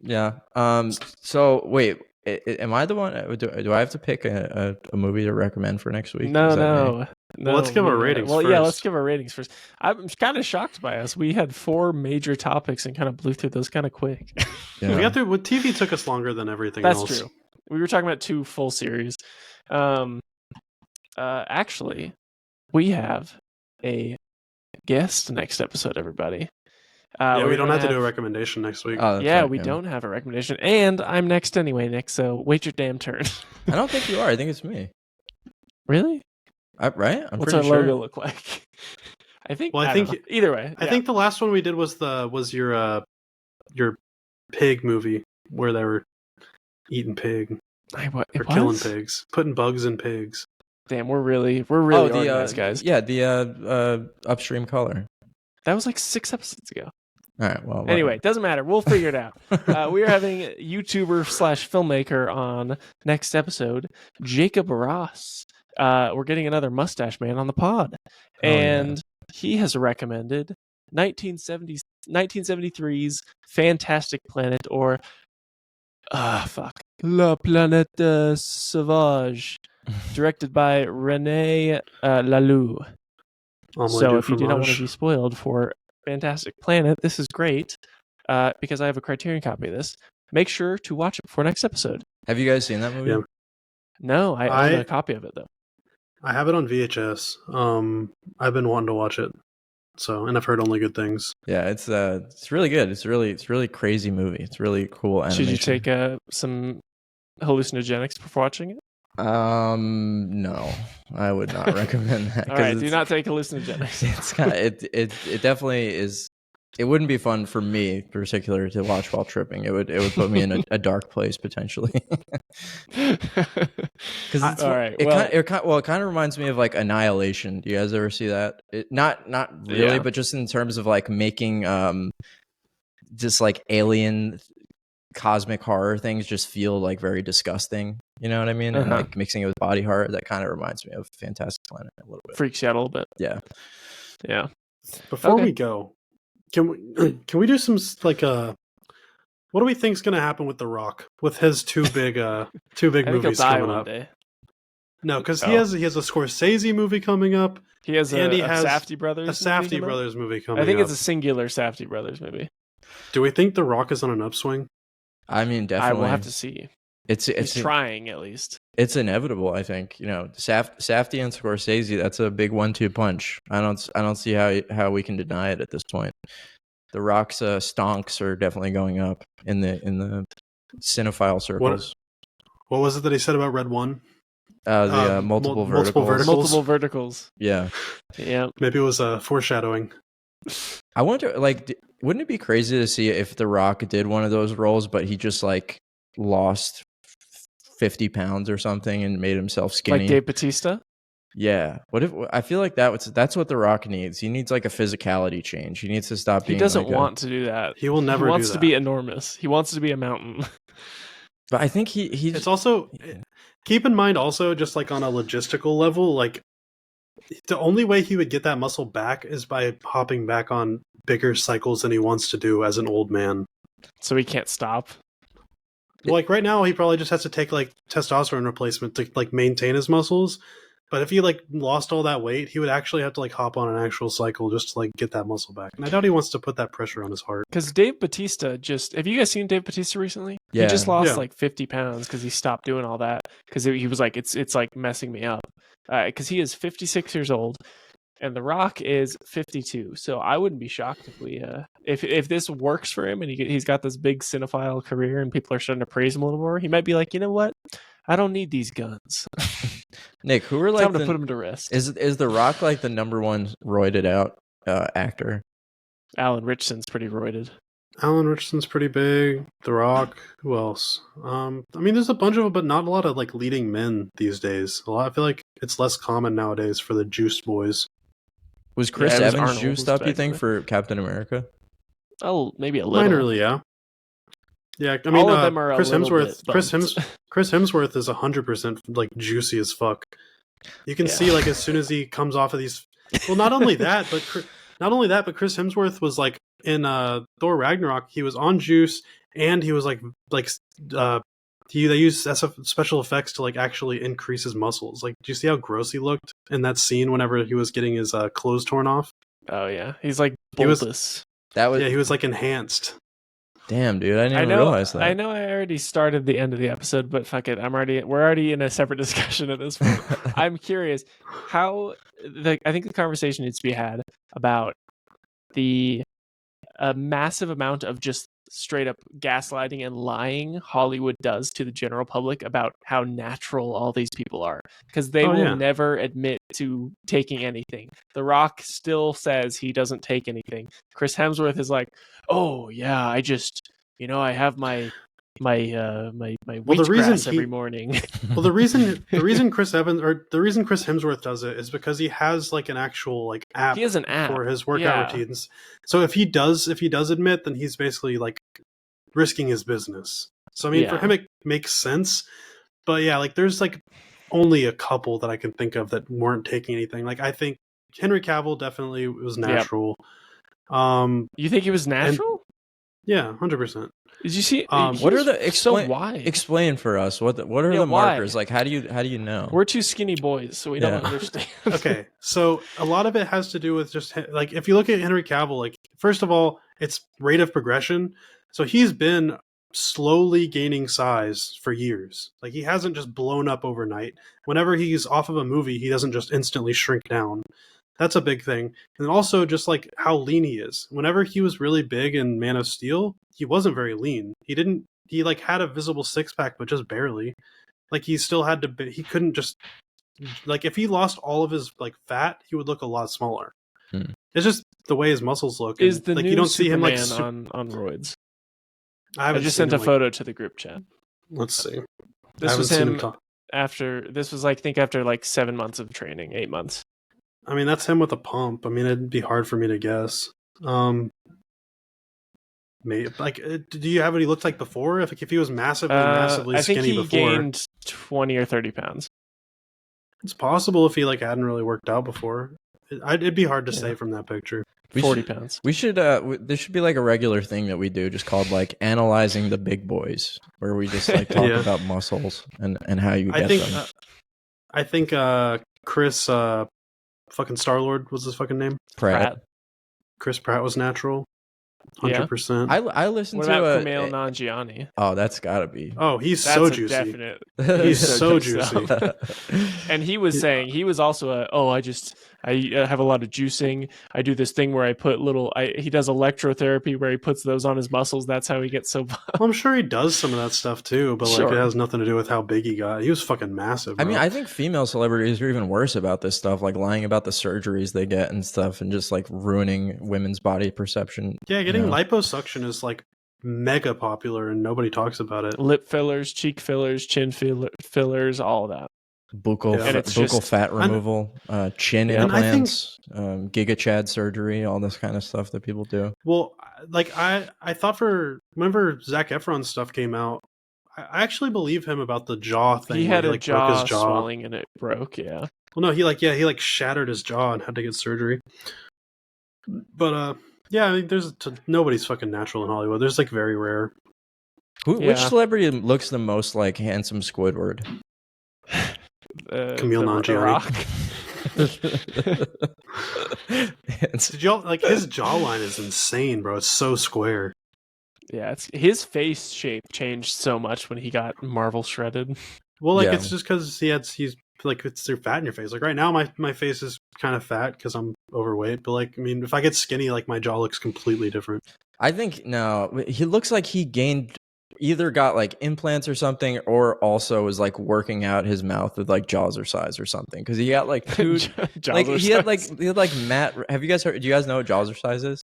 Yeah. So wait, am I the one? Do I have to pick a movie to recommend for next week? No. Well, let's give our ratings. Well, first. Yeah, let's give our ratings first. I'm kind of shocked by us. We had 4 major topics and kind of blew through those kind of quick. Yeah. We got through. What TV took us longer than everything else. That's true. We were talking about 2 full series. Actually, we have a guest next episode, everybody. We don't have to do a recommendation next week. We don't have a recommendation. And I'm next anyway, Nick, so wait your damn turn. I don't think you are. I think it's me. Really? Right? What's our logo look like? I think. Well, I think either way. I think the last one we did was your pig movie where they were eating pig or killing pigs, putting bugs in pigs. Damn, we're really organized, guys. Yeah, the Upstream Color. That was like 6 episodes ago. All right. Well. Anyway, doesn't matter. We'll figure it out. We are having YouTuber/filmmaker on next episode, Jacob Ross. We're getting another mustache man on the pod, and he has recommended 1973's Fantastic Planet, or La Planète Sauvage, directed by René Laloux. So if you do not want to be spoiled for Fantastic Planet, this is great because I have a Criterion copy of this. Make sure to watch it before next episode. Have you guys seen that movie? Yeah. No, I own a copy of it though. I have it on VHS. I've been wanting to watch it. And I've heard only good things. Yeah, it's really good. It's really crazy movie. It's really cool animation. Should you take some hallucinogenics before watching it? No, I would not recommend that. All right, do not take hallucinogenics. It's kind of it definitely is. It wouldn't be fun for me, in particular, to watch while tripping. It would put me in a dark place potentially. Because all right, it kind of reminds me of like Annihilation. Do you guys ever see that? Not really, Yeah. but just in terms of like making just like alien cosmic horror things just feel like very disgusting. You know what I mean? And like mixing it with body horror, that kind of reminds me of Fantastic Planet a little bit. Freaks you out a little bit. Yeah. Before we go, can we do some like what do we think's going to happen with The Rock with his two big movies coming up? Day. No, because he has a Scorsese movie coming up. He has a Safdie Brothers. A Safdie Brothers movie coming up. I think it's a singular Safdie Brothers movie. Do we think The Rock is on an upswing? I mean, definitely. I will have to see. It's trying at least. It's inevitable, I think. You know, Safdie and Scorsese, that's a big 1-2 punch. I don't see how we can deny it at this point. The Rock's stonks are definitely going up in the cinephile circles. What was it that he said about Red One? Multiple verticals. Multiple verticals. Yeah. Yeah. Maybe it was foreshadowing. I wonder, like, wouldn't it be crazy to see if The Rock did one of those roles, but he just like lost 50 pounds or something and made himself skinny, like Dave Bautista? Yeah. What if I feel like that's what The Rock needs? He needs like a physicality change. He needs to stop being. He doesn't want to do that. He will never. He wants to be enormous. He wants to be a mountain. But I think he. It's also keep in mind also just like on a logistical level, like the only way he would get that muscle back is by hopping back on bigger cycles than he wants to do as an old man. So he can't stop. Well, like right now, he probably just has to take like testosterone replacement to like maintain his muscles. But if he like lost all that weight, he would actually have to like hop on an actual cycle just to like get that muscle back. And I doubt he wants to put that pressure on his heart. Because Dave Bautista have you guys seen Dave Bautista recently? Yeah. He just lost like 50 pounds because he stopped doing all that because he was like, it's like messing me up. Because he is 56 years old and The Rock is 52. So I wouldn't be shocked if we if this works for him and he's got this big cinephile career and people are starting to praise him a little more. He might be like, you know what? I don't need these guns. Nick, who are like time to put him to rest? Is The Rock like the number one roided out actor? Alan Richson's pretty roided. Alan Richardson's pretty big. The Rock. Who else? I mean, there's a bunch of them, but not a lot of like leading men these days. I feel like it's less common nowadays for the juiced boys. Was Chris Evans Arnold juiced up? You think for Captain America? Oh, maybe a little. Minorly, yeah. Yeah, I mean, all of them are Chris Hemsworth. Bit Chris Hemsworth is 100% like juicy as fuck. You can see like as soon as he comes off of these. Well, not only that, but Chris Hemsworth was like in Thor Ragnarok. He was on juice, and he was like they used special effects to like actually increase his muscles. Like, do you see how gross he looked in that scene whenever he was getting his clothes torn off? Oh yeah, he's like bulbous. He was like enhanced. Damn, dude, I didn't realize that. I know I already started the end of the episode, but fuck it. We're already in a separate discussion at this point. I'm curious how I think the conversation needs to be had about the massive amount of just straight up gaslighting and lying Hollywood does to the general public about how natural all these people are, because they will never admit to taking anything. The Rock still says he doesn't take anything. Chris Hemsworth is like, oh yeah, I just I have my wheatgrass every morning. Well, the reason Chris Hemsworth does it is because he has like an actual like app. He has an app for his workout routines. So if he does admit, then he's basically like risking his business. So I mean, for him it makes sense. But yeah, like there's like only a couple that I can think of that weren't taking anything. Like I think Henry Cavill definitely was natural. Yep. You think he was natural? Yeah, 100%. Did you see? What are the why? Explain for us what are the markers? Like how do you know? We're two skinny boys, so we don't understand. Okay, so a lot of it has to do with just like if you look at Henry Cavill, like first of all, it's rate of progression. So he's been slowly gaining size for years. Like he hasn't just blown up overnight. Whenever he's off of a movie, he doesn't just instantly shrink down. That's a big thing. And also just like how lean he is. Whenever he was really big in Man of Steel, he wasn't very lean. He like had a visible six pack, but just barely. Like he still had to he couldn't just like if he lost all of his like fat, he would look a lot smaller. It's just the way his muscles look. Is the like new you don't see him like Superman on roids? I I just sent a photo to the group chat. Let's see. This was him after. This was like after like 7 months of training, 8 months. I mean, that's him with a pump. I mean, it'd be hard for me to guess. Maybe, like, do you have what he looked like before? If he was massively skinny before, I think he gained 20 or 30 pounds. It's possible if he like hadn't really worked out before. It'd be hard to say from that picture. 40 pounds. We should. This should be like a regular thing that we do, just called like analyzing the big boys, where we just like talk about muscles and how you get them. I think Chris, fucking Star-Lord was his fucking name. Pratt. Chris Pratt was natural. 100%. I listened to Kumail Nanjiani. Oh, that's gotta be. Oh, he's so juicy. Definite. He's so juicy. And he was saying he was also I have a lot of juicing. I do this thing where I put he does electrotherapy where he puts those on his muscles. That's how he gets so buff. Well, I'm sure he does some of that stuff too, but like it has nothing to do with how big he got. He was fucking massive. Bro. I mean, I think female celebrities are even worse about this stuff, like lying about the surgeries they get and stuff, and just like ruining women's body perception. Yeah, getting liposuction is like mega popular and nobody talks about it. Lip fillers, cheek fillers, chin fillers, all of that. Buccal fat removal, chin implants, Giga Chad surgery, all this kind of stuff that people do. Well, like I thought whenever Zac Efron's stuff came out, I actually believe him about the jaw thing. He had a broke his jaw swelling and it broke. Yeah. Well, no, he shattered his jaw and had to get surgery. But yeah, I mean, nobody's fucking natural in Hollywood. There's like very rare. Which celebrity looks the most like handsome Squidward? Kumail Nanjiani. Did y'all like his jawline is insane, bro? It's so square. Yeah, his face shape changed so much when he got Marvel shredded. Well, like it's just because he's like it's too fat in your face. Like right now, my face is kind of fat because I'm overweight. But like, I mean, if I get skinny, like my jaw looks completely different. I think he looks like he either got like implants or something, or also was like working out his mouth with like Jazzercise or something, because he got like two like he had like Matt. Have you guys heard? Do you guys know what Jazzercise is?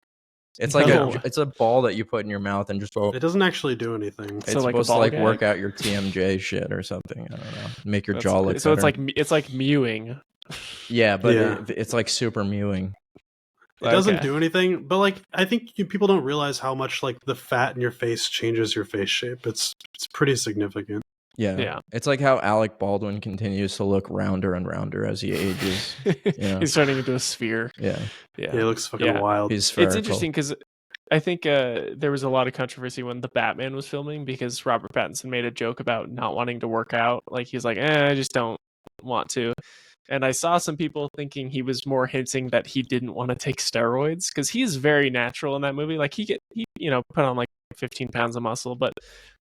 It's like it's a ball that you put in your mouth and just it doesn't actually do anything. It's supposed to like work out your TMJ shit or something. I don't know. Make your jaw look so better. It's like mewing. Yeah, but it's like super mewing. It doesn't do anything, but like I think people don't realize how much like the fat in your face changes your face shape. It's pretty significant. Yeah. It's like how Alec Baldwin continues to look rounder and rounder as he ages. He's turning into a sphere. Yeah. It looks fucking wild. He's spherical. It's interesting because I think there was a lot of controversy when the Batman was filming because Robert Pattinson made a joke about not wanting to work out. Like he's like, I just don't want to. And I saw some people thinking he was more hinting that he didn't want to take steroids because he's very natural in that movie. Like he put on like 15 pounds of muscle, but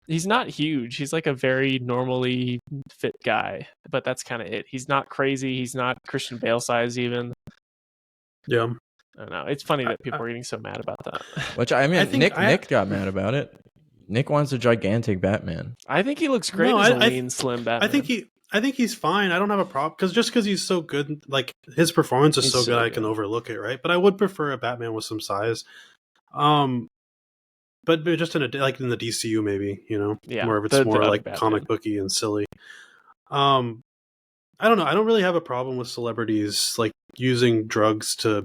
he's not huge. He's like a very normally fit guy, but that's kind of it. He's not crazy. He's not Christian Bale size even. Yeah. I don't know. It's funny that people are getting so mad about that. Which I mean, Nick got mad about it. Nick wants a gigantic Batman. I think he looks great as a lean, slim Batman. I think he's fine. I don't have a problem because he's so good. Like his performance is so good, I can overlook it, right? But I would prefer a Batman with some size. But just in the DCU, maybe where it's more like Batman. Comic booky and silly. I don't know. I don't really have a problem with celebrities like using drugs to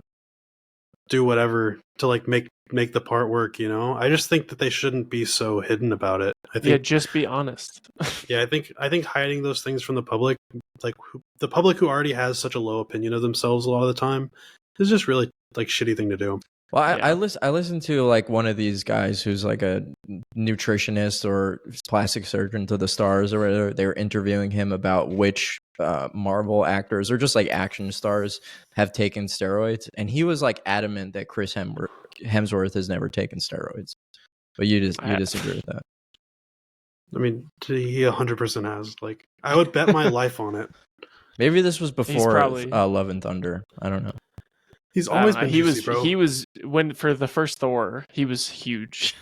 do whatever to like make the part work. I just think that they shouldn't be so hidden about it. I think just be honest. I think hiding those things from the public, like the public who already has such a low opinion of themselves a lot of the time, is just really like shitty thing to do. Well, I listened to like one of these guys who's like a nutritionist or plastic surgeon to the stars or whatever. They were interviewing him about which Marvel actors or just like action stars have taken steroids, and he was like adamant that Chris Hemsworth has never taken steroids. But you disagree with that? I mean, he 100% has. Like, I would bet my life on it. Maybe this was before probably- Love and Thunder. I don't know. He's I don't always know, been he juicy, was bro. he was when for the first Thor, he was huge.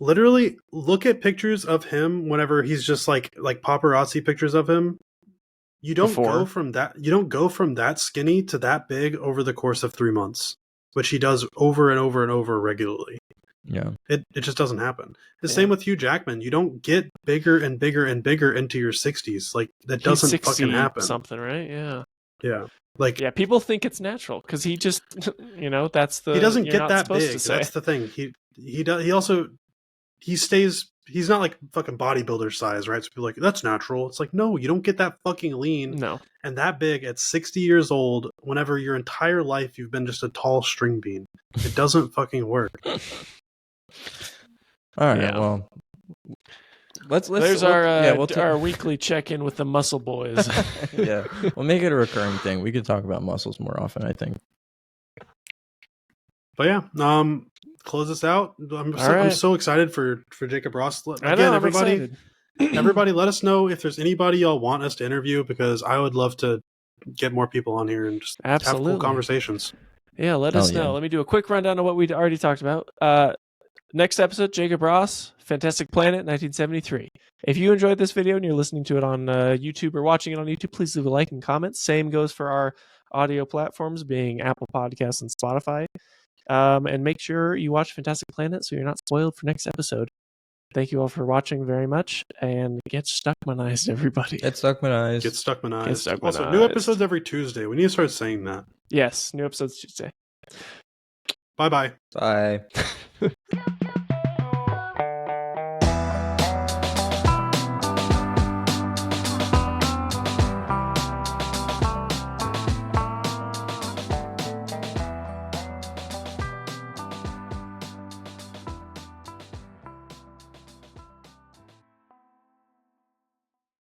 Literally, look at pictures of him whenever he's just like paparazzi pictures of him. You don't Before. go from that. You don't go from that skinny to that big over the course of 3 months, which he does over and over and over regularly. Yeah. It just doesn't happen. The same with Hugh Jackman. You don't get bigger and bigger and bigger into your 60s. Like, that He's doesn't 60 fucking happen. something, right? Yeah. Yeah. Like, Yeah, people think it's natural because he just, that's the. he doesn't you're get not that supposed big. to say. That's the thing. He also stays. He's not like fucking bodybuilder size, right? So people are like, that's natural. It's like, no, you don't get that fucking lean No. and that big at 60 years old. Whenever your entire life you've been just a tall string bean, it doesn't fucking work. All right. Yeah. Well, let's. There's we'll our weekly check-in with the muscle boys. Yeah, we'll make it a recurring thing. We could talk about muscles more often, I think. But yeah, close this out. I'm right. so excited for Jacob Ross. I know, I'm excited. Everybody, let us know if there's anybody y'all want us to interview, because I would love to get more people on here and just have cool conversations. Yeah, let us know. Let me do a quick rundown of what we already talked about. Next episode, Jacob Ross, Fantastic Planet, 1973. If you enjoyed this video and you're listening to it on YouTube or watching it on YouTube, please leave a like and comment. Same goes for our audio platforms, being Apple Podcasts and Spotify. And make sure you watch Fantastic Planet so you're not spoiled for next episode. Thank you all for watching very much, and get Stuckmanized, everybody. Get Stuckmanized. Get Stuckmanized. Get Stuckmanized. Also, new episodes every Tuesday. We need to start saying that. Yes, new episodes Tuesday. Bye-bye. Bye.